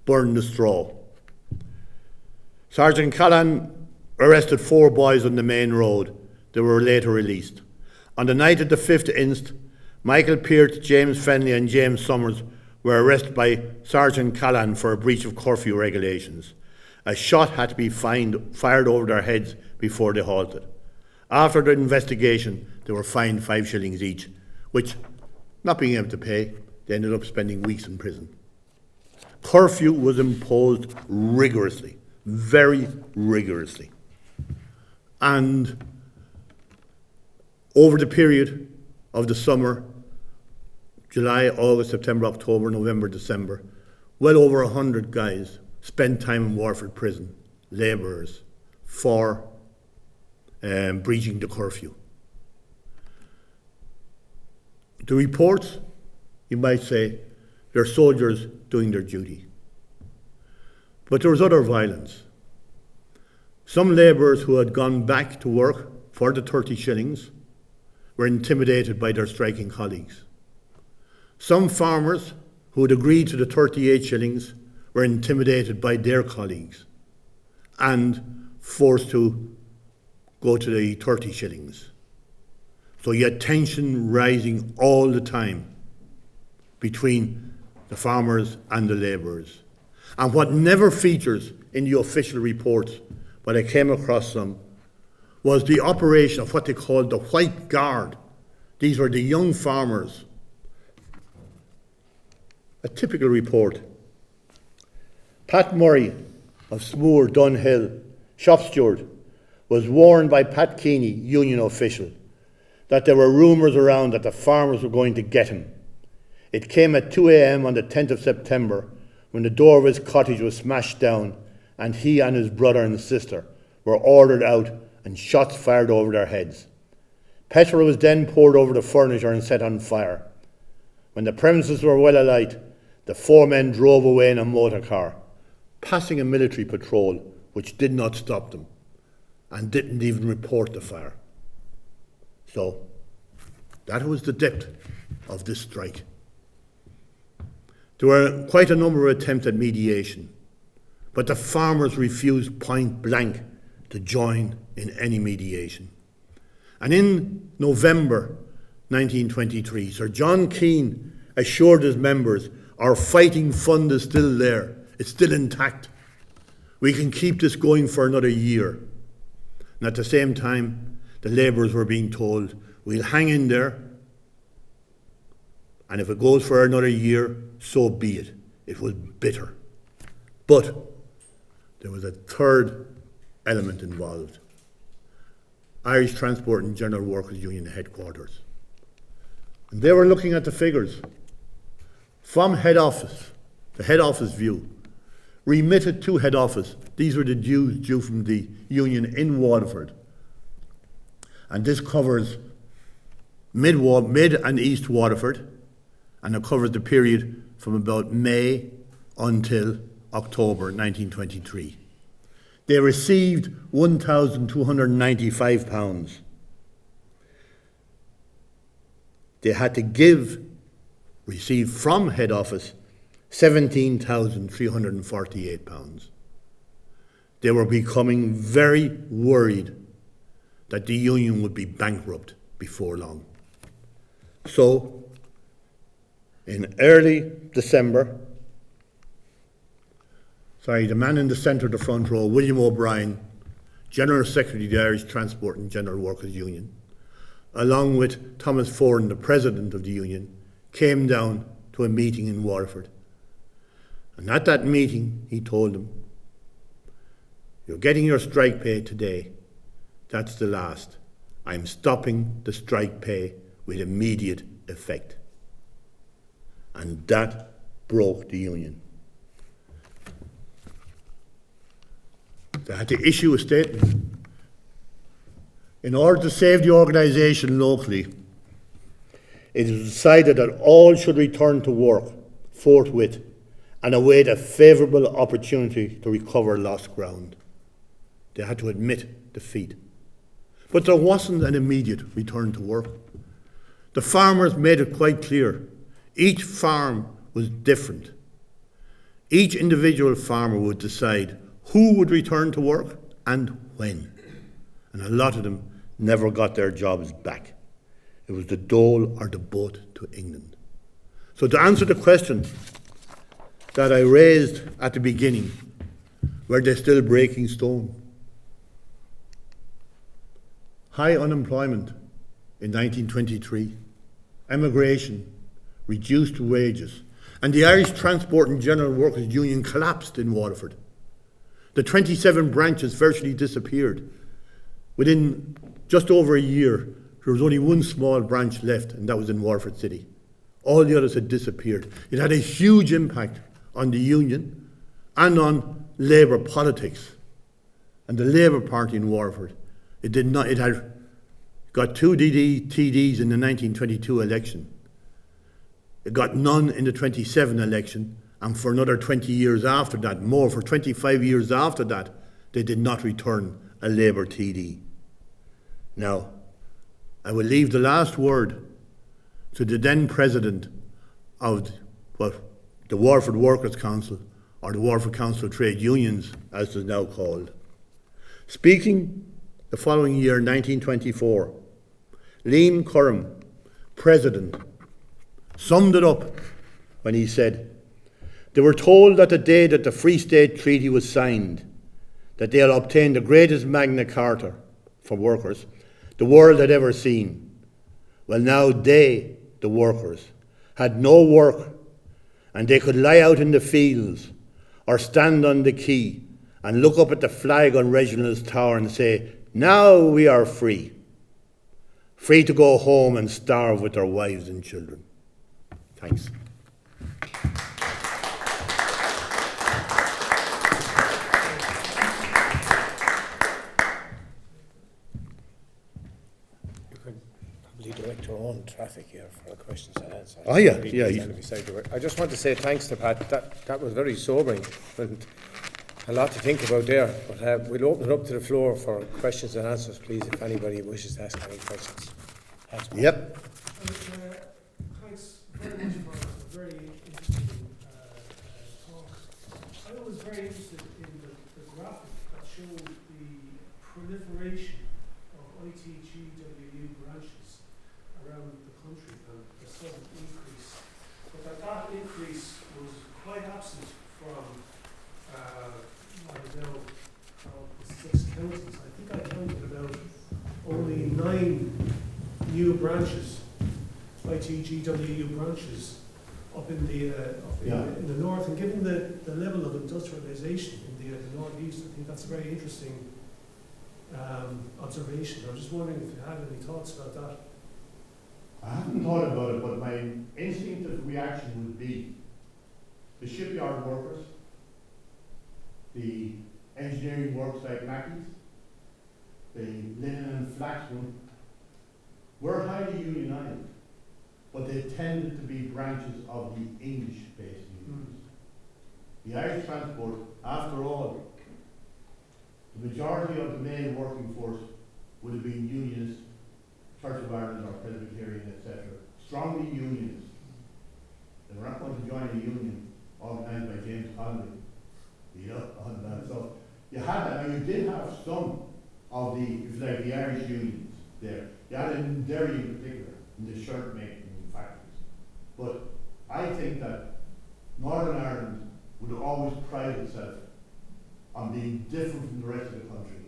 Burn the straw. Sergeant Callan arrested 4 boys on the main road. They were later released. On the night of the 5th inst, Michael Peart, James Fenley and James Summers were arrested by Sergeant Callan for a breach of curfew regulations. A shot had to be fired over their heads before they halted. After the investigation, they were fined 5 shillings each, which, not being able to pay, they ended up spending weeks in prison. Curfew was imposed rigorously, very rigorously. And over the period of the summer, July, August, September, October, November, December, well over 100 guys spent time in Waterford prison, labourers, for breaching the curfew. The reports, you might say, they're soldiers doing their duty. But there was other violence. Some labourers who had gone back to work for the 30 shillings were intimidated by their striking colleagues. Some farmers who had agreed to the 38 shillings were intimidated by their colleagues and forced to go to the 30 shillings. So you had tension rising all the time between the farmers and the labourers. And what never features in the official reports, but I came across some, was the operation of what they called the White Guard. These were the young farmers. A typical report. Pat Murray of Smoor, Dunhill, shop steward, was warned by Pat Keeney, union official, that there were rumours around that the farmers were going to get him. It came at 2 a.m. on the 10th of September when the door of his cottage was smashed down and he and his brother and sister were ordered out and shots fired over their heads. Petrol was then poured over the furniture and set on fire. When the premises were well alight, the 4 men drove away in a motor car, passing a military patrol which did not stop them and didn't even report the fire. So, that was the depth of this strike. There were quite a number of attempts at mediation, but the farmers refused point blank to join in any mediation. And in November 1923, Sir John Keane assured his members, our fighting fund is still there, it's still intact. We can keep this going for another year. And at the same time, the labourers were being told, we'll hang in there, and if it goes for another year, so be it. It was bitter. But there was a third element involved. Irish Transport and General Workers Union headquarters. And they were looking at the figures. From head office, the head office view, remitted to head office, these were the dues due from the union in Waterford. And this covers mid and east Waterford, and it covers the period from about May until October 1923. They received £1,295. They had to receive from head office £17,348. They were becoming very worried that the union would be bankrupt before long. So, in early December, the man in the centre of the front row, William O'Brien, General Secretary of the Irish Transport and General Workers Union, along with Thomas Foran, the President of the Union, came down to a meeting in Waterford. And at that meeting, he told them, you're getting your strike pay today. That's the last. I'm stopping the strike pay with immediate effect. And that broke the union. They had to issue a statement. In order to save the organisation locally, it was decided that all should return to work forthwith and await a favourable opportunity to recover lost ground. They had to admit defeat. But there wasn't an immediate return to work. The farmers made it quite clear. Each farm was different. Each individual farmer would decide who would return to work and when. And a lot of them never got their jobs back. It was the dole or the boat to England. So to answer the question that I raised at the beginning, were they still breaking stone? High unemployment in 1923, emigration, reduced wages, and the Irish Transport and General Workers Union collapsed in Waterford. The 27 branches virtually disappeared. Within just over a year, there was only one small branch left, and that was in Waterford City. All the others had disappeared. It had a huge impact on the union and on Labour politics. And the Labour Party in Waterford, it had got 2 TDs in the 1922 election. It got none in the 27 election, and for another 20 years after that, for 25 years after that, they did not return a Labour TD. Now, I will leave the last word to the then president of the Waterford Workers' Council, or the Waterford Council of Trade Unions, as it is now called. Speaking the following year, 1924, Liam Curran, president, summed it up when he said, "They were told that the day that the Free State Treaty was signed, that they had obtained the greatest Magna Carta for workers the world had ever seen. Well, now they, the workers, had no work, and they could lie out in the fields or stand on the quay and look up at the flag on Reginald's Tower and say, 'Now we are free.' Free to go home and starve with their wives and children." Thanks. Direct your own traffic here for questions and answers. Oh, yeah. I just want to say thanks to Pat. That was very sobering and a lot to think about there. But we'll open it up to the floor for questions and answers, please, if anybody wishes to ask any questions. Yep. Thanks very much for a very interesting talk. I was very interested in the graphic that showed the proliferation of ITGWU branches around the country and the sudden increase, but that increase was quite absent from the 6 counties. I think I counted about only 9 new branches, ITGWU branches, up in the north. And given the level of industrialisation in the northeast, I think that's a very interesting observation. I was just wondering if you had any thoughts about that. I haven't thought about it, but my instinctive reaction would be the shipyard workers, the engineering works like Mackey's, the linen and flaxman, were highly unionised, but they tended to be branches of the English-based unions. The Irish Transport, after all, the majority of the male working force would have been unionists, Church of Ireland or Presbyterian, etc. Strongly unionist. They were not going to join a union organised by James Connolly, on that. So you had that. Now you did have some of the Irish unions there. You had it in Derry in particular, in the shirt making factories. But I think that Northern Ireland would always pride itself on being different from the rest of the country.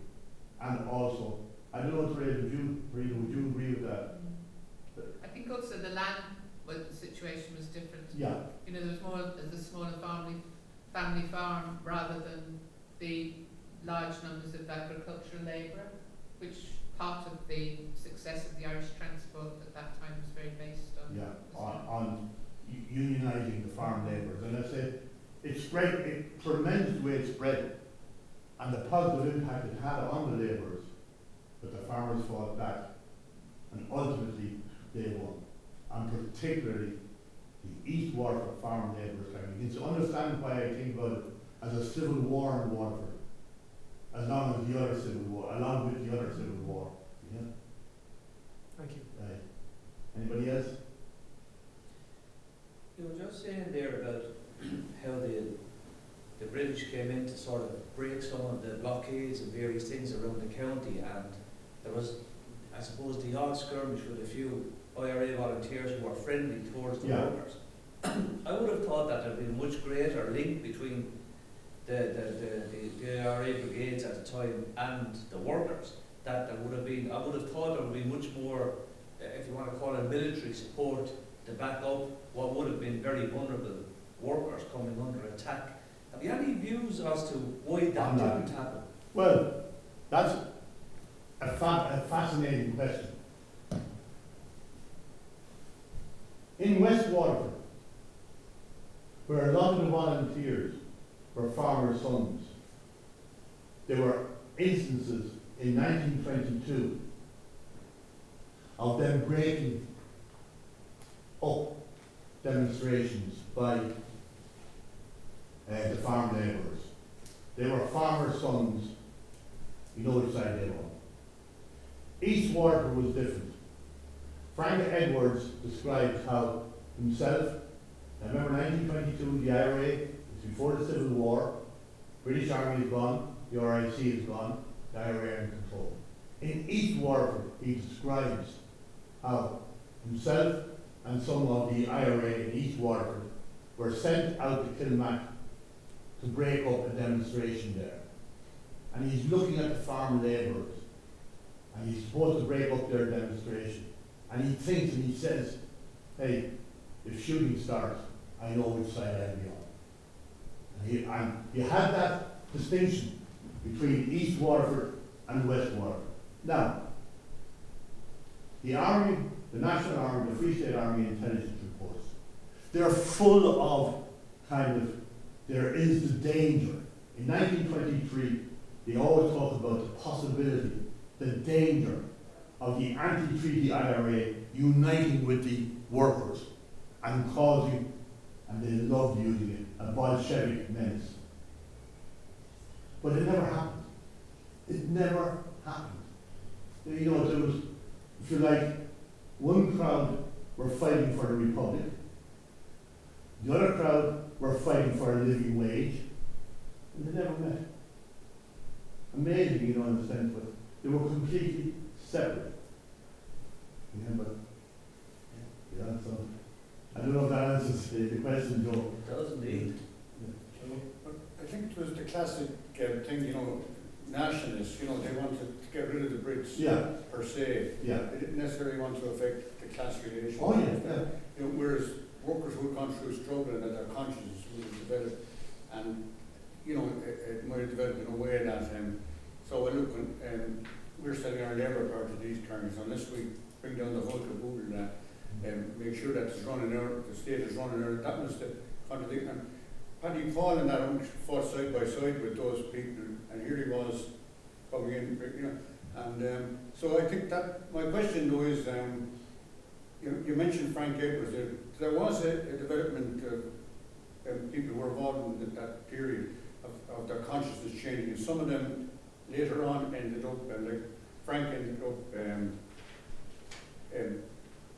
And also, I don't know, Teresa, would you agree with that? I think also the land situation was different. Yeah. There was more of the smaller family farm rather than the large numbers of agricultural labour, which part of the success of the Irish transport at that time was very based on. Yeah, on unionising the farm labourers. And I said, it spread, tremendous the way it spread, and the positive impact it had on the labourers, but the farmers fought back, and ultimately they won. And particularly the East Waterford farm labourers. You can understand why I think about it as a civil war in Waterford, along with the other civil war, Yeah. Thank you. Right. Anybody else? You were just saying there about how the British came in to sort of break some of the blockades and various things around the county, and there was, I suppose, the odd skirmish with a few IRA volunteers who were friendly towards the workers. I would have thought that there would be a much greater link between the IRA brigades at the time and the workers. That there would have been, I would have thought there would be much more, if you want to call it military support, to back up what would have been very vulnerable workers coming under attack. Have you any views as to why that didn't happen? Well, that's a fascinating question. In West Waterford, where a lot of the volunteers were farmers' sons, there were instances in 1922 of them breaking up demonstrations by the farm labourers. They were farmers' sons, you know which side they were on. East Waterford was different. Frank Edwards described how himself, I remember 1922, the IRA, it was before the Civil War, British Army is gone, the RIC is gone, the IRA are in control. In East Waterford, he describes how himself and some of the IRA in East Waterford were sent out to Kilmac to break up a demonstration there. And he's looking at the farm labourers, and he's supposed to break up their demonstration. And he thinks and he says, hey, if shooting starts, I know which side I'll be on. And you had that distinction between East Waterford and West Waterford. Now, the Army, the National Army, the Free State Army intelligence reports, they're full of there is the danger. In 1923, they always talk about the possibility, the danger of the anti-treaty IRA uniting with the workers and causing, and they loved using it, a Bolshevik menace. But it never happened. It never happened. You know, there was, if you like, one crowd were fighting for the Republic, the other crowd were fighting for a living wage, and they never met. Amazing, you know, in a sense, but they were completely separate. Yeah, but yeah, so I don't know if that answers the question, Joe. It does indeed. I think it was the classic thing, you know, nationalists, you know, they wanted to get rid of the Brits per se. Yeah. They didn't necessarily want to affect the class relations. Oh yeah. You know, whereas workers who had gone through struggle and that their consciences would have developed, and you know, it might have developed in a way that so look, we're selling our labour power to these counties, unless we bring down the whole caboodle and make sure that it's running out, the state is running out. That was the contradiction. Paddy Paul and that fought side by side with those people, and here he was coming in, you know. And so I think that my question though is, you mentioned Frank Edwards. There was a development of people who were involved in that period of their consciousness changing, and some of them later on ended up, like Frank ended up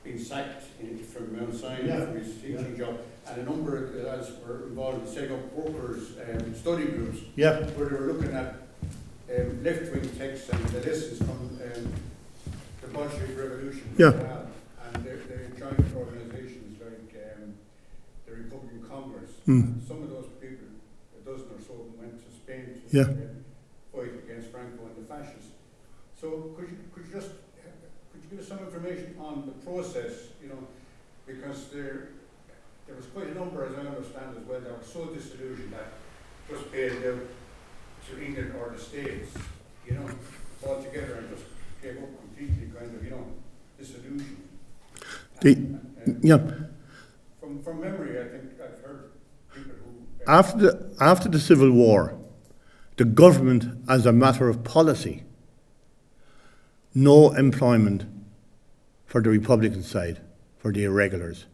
being sacked from Mount Sinai from his teaching job, and a number of the lads were involved in setting up workers' study groups where they were looking at left-wing texts and the lessons from the Bolshevik Revolution. And they joined organisations like the Republican Congress. And some of those people, a dozen or so, went to Spain to fight against Franco and the fascists. So could you give us some information on the process, you know, because there was quite a number, as I understand as well, that were so disillusioned that just paid out to England or the States, you know, altogether, and just gave up completely, kind of, you know, disillusioned. From from memory, I think I've heard people who... After the Civil War, the government, as a matter of policy, no employment for the Republican side, for the irregulars.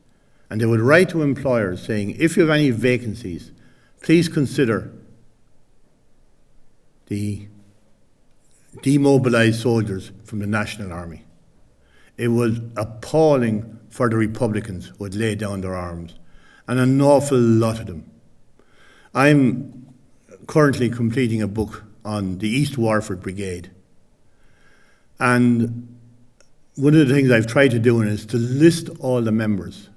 And they would write to employers saying, if you have any vacancies, please consider the demobilized soldiers from the National Army. It was appalling for the Republicans who had laid down their arms, and an awful lot of them. I'm currently completing a book on the East Warford Brigade, and one of the things I've tried to do is to list all the members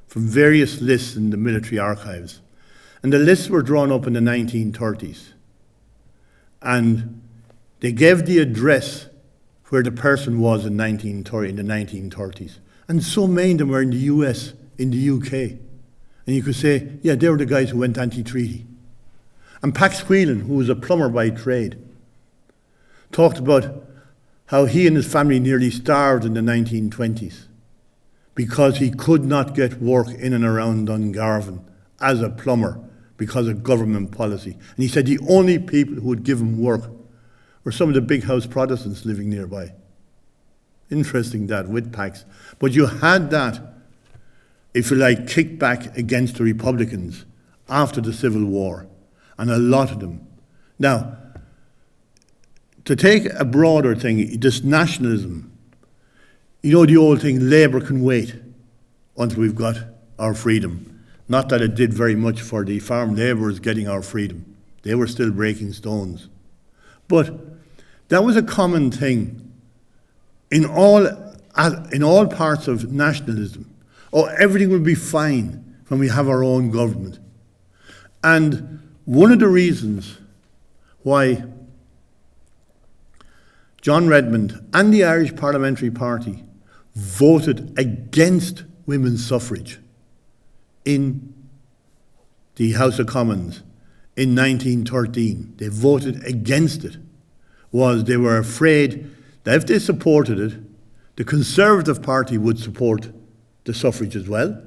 from various lists in the military archives. And the lists were drawn up in the 1930s. And they gave the address where the person was in the 1930s. And so many of them were in the US, in the UK. And you could say, yeah, they were the guys who went anti-treaty. And Pax Whelan, who was a plumber by trade, talked about how he and his family nearly starved in the 1920s because he could not get work in and around Dungarvan as a plumber because of government policy. And he said the only people who would give him work were some of the big house Protestants living nearby. Interesting that, with Pax. But you had that, if you like, kickback against the Republicans after the Civil War, and a lot of them. Now, to take a broader thing, this nationalism, you know the old thing, Labour can wait until we've got our freedom. Not that it did very much for the farm labourers getting our freedom. They were still breaking stones. But that was a common thing in all parts of nationalism. Oh, everything will be fine when we have our own government. And one of the reasons why John Redmond and the Irish Parliamentary Party voted against women's suffrage in the House of Commons in 1913. They voted against it. Was they were afraid that if they supported it, the Conservative Party would support the suffrage as well,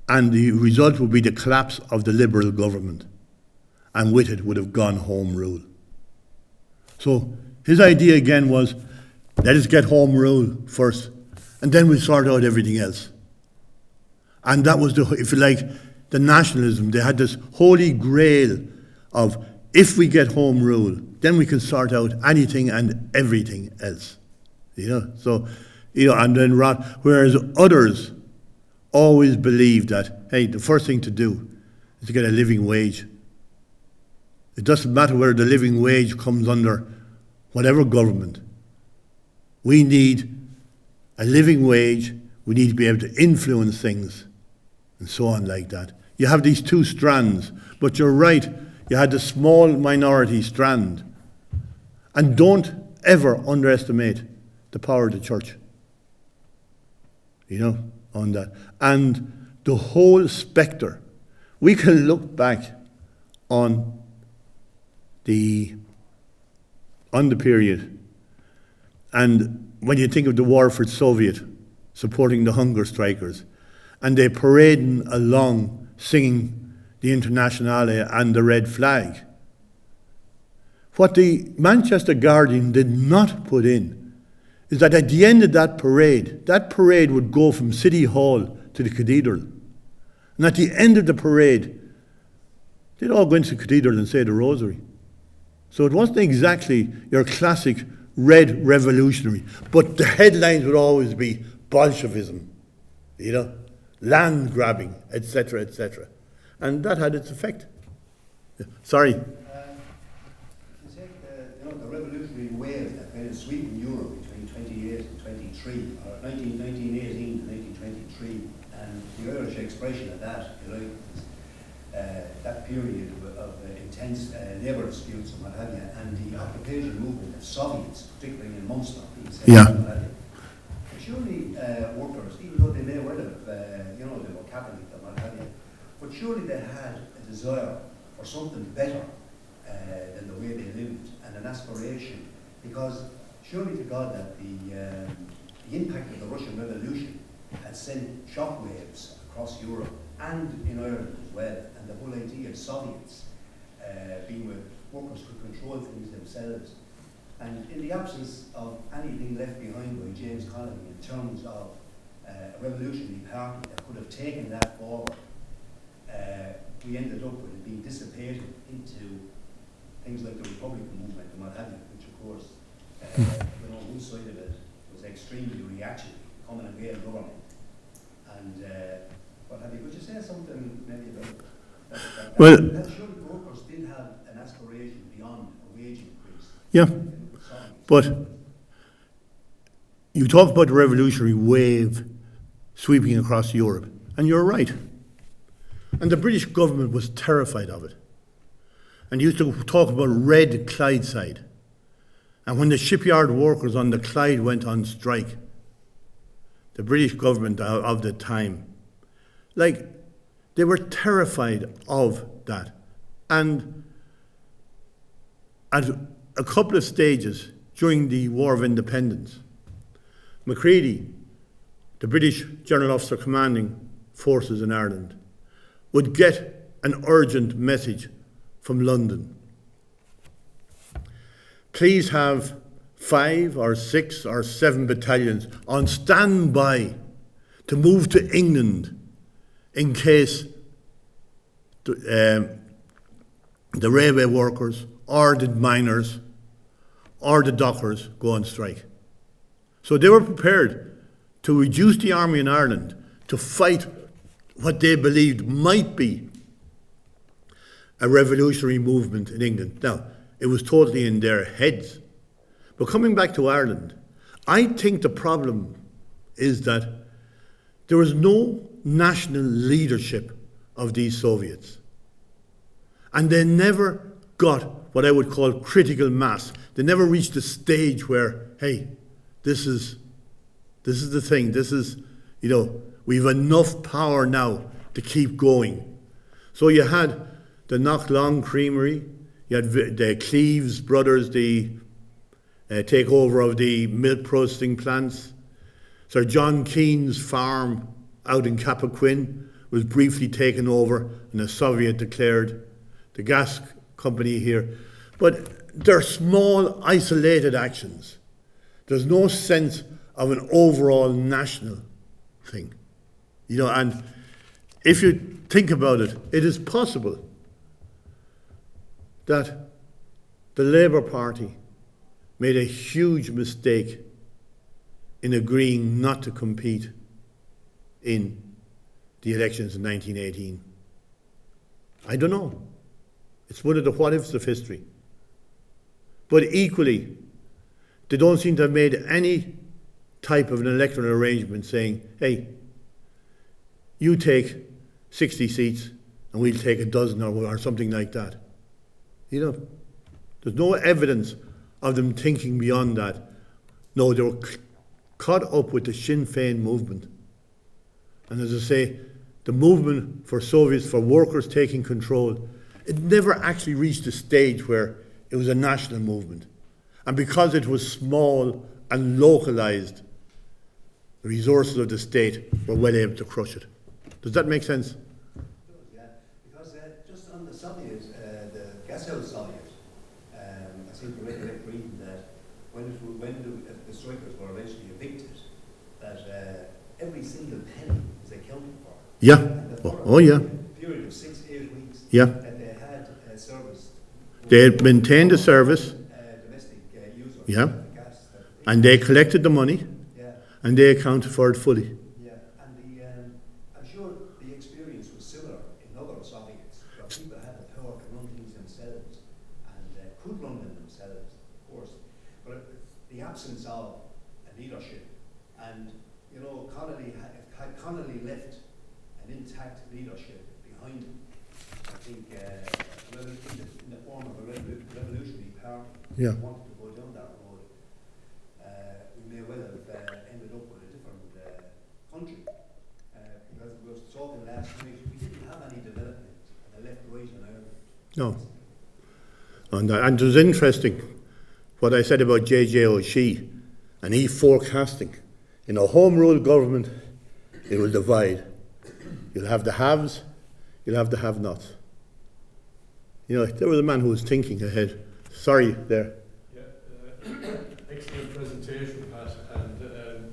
and the result would be the collapse of the Liberal government, and with it would have gone Home Rule. So his idea again was, let us get Home Rule first, and then we'll sort out everything else. And that was, if you like, the nationalism. They had this holy grail of, if we get Home Rule, then we can sort out anything and everything else. So, and then whereas others always believed that, hey, the first thing to do is to get a living wage. It doesn't matter whether the living wage comes under whatever government. We need a living wage, we need to be able to influence things, and so on like that. You have these two strands, but you're right, you had the small minority strand. And don't ever underestimate the power of the church, on that. And the whole spectre, we can look back on the period, and when you think of the Warford Soviet supporting the hunger strikers, and they parading along singing the Internationale and the red flag, what the Manchester Guardian did not put in is that at the end of that parade would go from City Hall to the cathedral. And at the end of the parade, they'd all go into the cathedral and say the rosary. So it wasn't exactly your classic red revolutionary, but the headlines would always be Bolshevism, land grabbing, etc., etc. And that had its effect. Sorry. The revolutionary wave that kind of sweeping Europe between 28 and 23, or 1918 to 1923, and the Irish expression of that, that period of intense labour disputes and what have you, and the occupation movement of Soviets, particularly in Munster, surely workers, even though they may well have, they were Catholic and what have you, but surely they had a desire for something better than the way they lived, and an aspiration, because surely to God that the impact of the Russian Revolution had sent shockwaves across Europe and in Ireland as well. And the whole idea of Soviets being where workers could control things themselves. And in the absence of anything left behind by James Connolly in terms of a revolutionary party that could have taken that forward, we ended up with it being dissipated into things like the Republican movement and what have you, which of course, one side of it was extremely reactionary, coming and Gael government, and what have you. Could you say something maybe about that? Well, that surely workers did have an aspiration beyond a wage increase. Yeah, but you talk about the revolutionary wave sweeping across Europe, and you're right. And the British government was terrified of it, and used to talk about Red Clydeside. And when the shipyard workers on the Clyde went on strike, the British government of the time, they were terrified of that. And at a couple of stages during the War of Independence, McCarthy, the British General Officer commanding forces in Ireland, would get an urgent message from London. Please have 5 or 6 or 7 battalions on standby to move to England in case the railway workers or the miners or the dockers go on strike. So they were prepared to reduce the army in Ireland to fight what they believed might be a revolutionary movement in England. Now, it was totally in their heads. But coming back to Ireland, I think the problem is that there was no national leadership of these Soviets. And they never got what I would call critical mass. They never reached a stage where, hey, this is the thing, we have enough power now to keep going. So you had the Knocklong Creamery, you had the Cleves brothers, the takeover of the milk processing plants. Sir John Keene's farm out in Cappoquin was briefly taken over and the Soviet declared the gas company here. But they're small, isolated actions. There's no sense of an overall national thing. And if you think about it, it is possible that the Labour Party made a huge mistake in agreeing not to compete in the elections in 1918. I don't know. It's one of the what-ifs of history. But equally, they don't seem to have made any type of an electoral arrangement saying, hey, you take 60 seats and we'll take a dozen or something like that. There's no evidence of them thinking beyond that. No, they were caught up with the Sinn Féin movement. And as I say, the movement for Soviets, for workers taking control, it never actually reached a stage where it was a national movement. And because it was small and localised, the resources of the state were well able to crush it. Does that make sense? Yeah, because just on the Soviet, the gas house Soviet, I seem to recollect reading that when the strikers were eventually evicted, that every single penny was accounted for. Yeah. Yeah. Period of 6-8 weeks. Yeah. That they had service. They had maintained the service. Domestic users. Yeah. Of the gas And they collected the money. Yeah. And they accounted for it fully. Yeah, and I'm sure the experience was similar in other Soviets, where people had the power to run things themselves and could run them themselves, of course. But the absence of a leadership, and Connolly had Connolly left an intact leadership behind him, I think in the form of a revolutionary party, Yeah. wanted to go down that road. We may well have ended up with a different country, because we were talking last night, we didn't have any development on the left, right in Ireland. No. And it was interesting what I said about J.J. O'Shea, and he forecasting. In a home rule government, it will divide. You'll have the haves, you'll have the have-nots. You know, there was a man who was thinking ahead. Sorry, there. Yeah, excellent presentation, Pat, and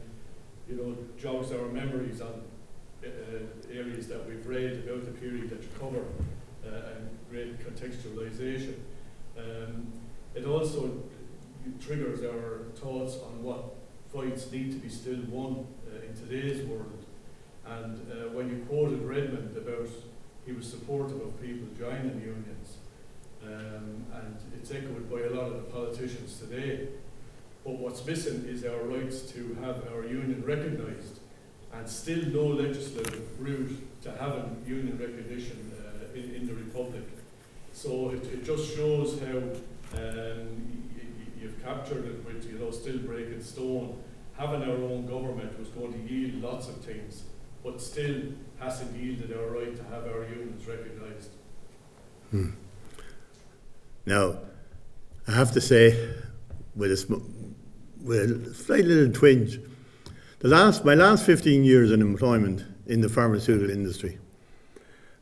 you know, jogs our memories on areas that we've read about the period that you cover, and great contextualisation. It also triggers our thoughts on what fights need to be still won in today's world. And when you quoted Redmond about he was supportive of people joining unions, and it's echoed by a lot of the politicians today. But what's missing is our rights to have our union recognised, and still no legislative route to having union recognition in the Republic. So it just shows how you've captured it with, you know, still breaking stone. Having our own government was going to yield lots of things, but still hasn't yielded our right to have our unions recognised. Now, I have to say, with a slight little twinge, my last 15 years in employment in the pharmaceutical industry,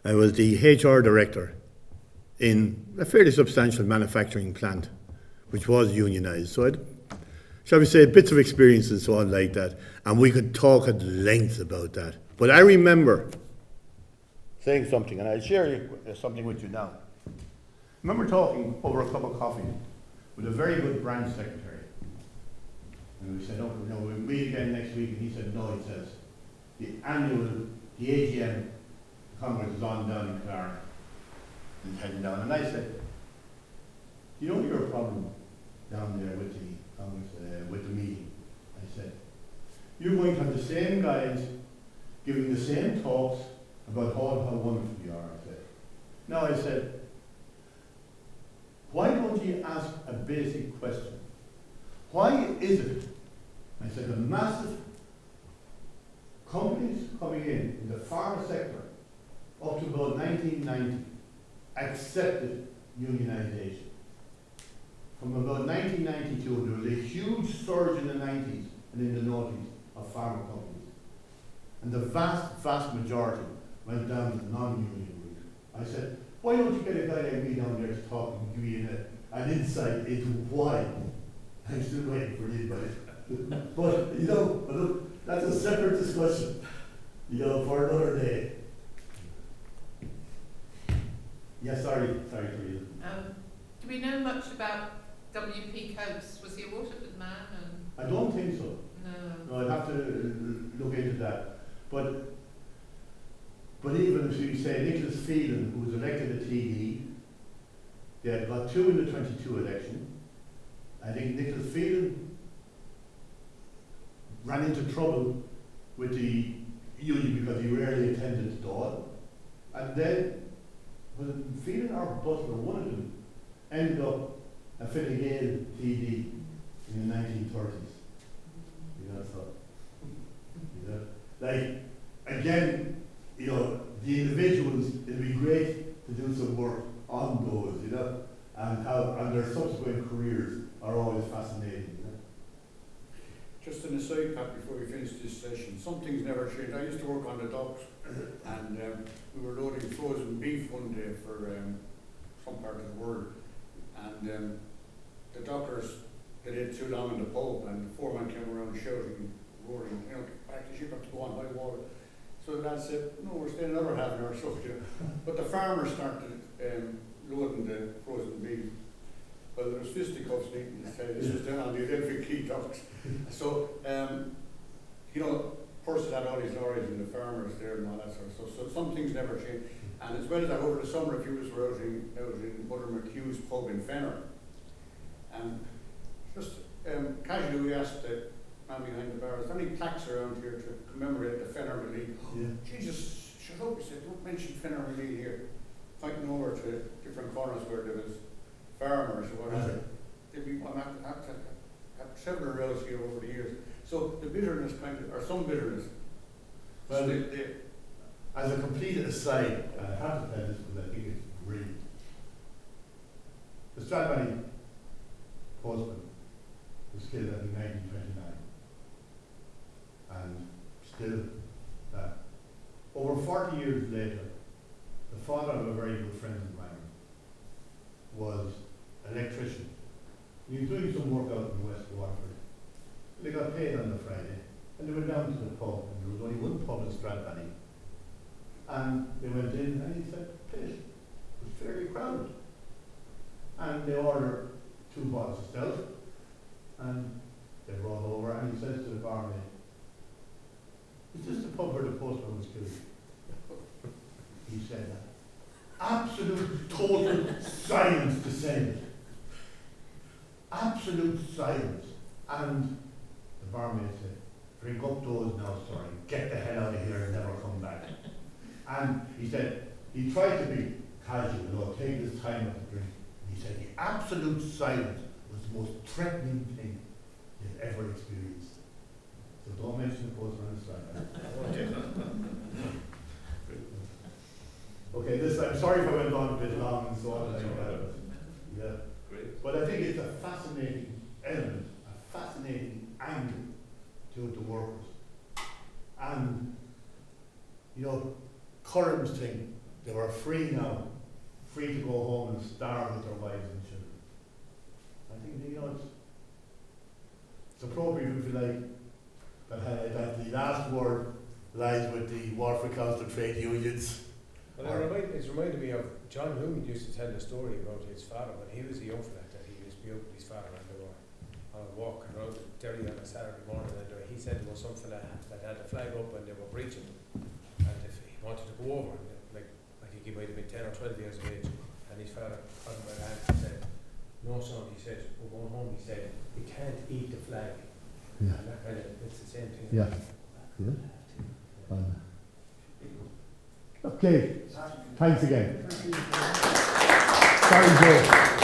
I was the HR director in a fairly substantial manufacturing plant, which was unionised. So I had, shall we say, bits of experience and so on like that, and we could talk at length about that. But I remember saying something, and I'll share something with you now. I remember talking over a cup of coffee with a very good branch secretary. And we said, oh, no, we'll meet again next week. And he said, no, he says, the AGM Congress is on down in Clark. And he's heading down. And I said, you know your problem down there with the Congress, with the meeting? I said, you're going to have the same guys giving the same talks about how wonderful you are, I said. Now I said, why don't you ask a basic question? Why is it, I said, the massive companies coming in the pharma sector up to about 1990 accepted unionization. From about 1992, there was a huge surge in the 90s and in the noughties of pharma companies. And the vast majority went down the non-union route. I said, why don't you get a guy like me down there to talk and give you an insight into why? I'm still waiting for the advice. But, you know, but look, that's a separate discussion, you know, for another day. Yeah, sorry for you. Do we know much about W.P. Coates? Was he a Waterford man? I don't think so. No. I'd have to look into that. But even if you say Nicholas Phelan, who was elected a TD, they had got 2 in the 22 election. I think Nicholas Phelan ran into trouble with the union because he rarely attended Dáil. And then, was it Phelan or Butler, one of them, ended up a Fine Gael TD in the 1930s. You know, so, you know, like, again, you know, the individuals, it'd be great to do some work on those, you know, and their subsequent careers are always fascinating, you know. Just an aside, Pat, before we finish this session, some things never change. I used to work on the docks, and we were loading frozen beef one day for some part of the world, and the dockers, they did too long in the pub, and the foreman came around shouting, roaring, you know, back the ship have to go on high water. So the lad said, no, we're staying another half an hour, so but the farmers started loading the frozen beef. Well, there was fisticuffs needing to say, this was down on the Adelphi Quay docks. So, you know, Purse had all these lorries and the farmers there and all that sort of stuff. So some things never change. And as well as that, over the summer, a few of us were out in Butter McHugh's pub in Fenner. And just casually we asked the man behind the bar, is there any plaques around here to commemorate the Fenner Release? Yeah. Jesus, shut up, he said, don't mention Fenner Release here. Pointing over to different corners where there was farmers or whatever. I've had several rows here over the years. So the bitterness or some bitterness. Well, as a complete aside, I have to tell this because I think it's brilliant. The Stradbally postman was killed in 1929. And still, over 40 years later, the father of a very good friend of mine was an electrician. He was doing some work out in West Waterford. They got paid on the Friday, and they went down to the pub, and there was only one pub in Stradbally. And they went in, and he said, "Pish." It was fairly crowded. And they ordered 2 bottles of stout, and they brought over, and he says to the barmaid, "Is this the pub where the postman was killed?" He said that. Absolute total silence descended. Absolute silence. And the barmaid said, "Drink up those now, sir, and get the hell out of here and never come back." And he said, he tried to be casual, take his time with the drink. And he said the absolute silence was the most threatening thing he'd ever experienced. So don't mention the postman strike. Okay, I'm sorry if I went on a bit long and so on like that. Yeah. Great. But I think it's a fascinating element, a fascinating angle to the workers. And, you know, Curran's thing, they were free now, free to go home and starve with their wives and children. I think, you know, it's appropriate, if you like, that the last word lies with the Waterford Council trade unions. Well, it's reminded me of John Hume used to tell the story about his father when he was a young fella, that he used to be out with his father and they were on a walk around Derry on a Saturday morning, and he said there was some fella that had a flag up and they were preaching, and if he wanted to go over, like I think he might have been 10 or 12 years of age, and his father caught him by the hand and said, "No son," he said, "we're going home," he said, "you can't eat the flag." Yeah. And that kind of, it's the same thing. Yeah. Okay, thanks again. Sorry, Joe.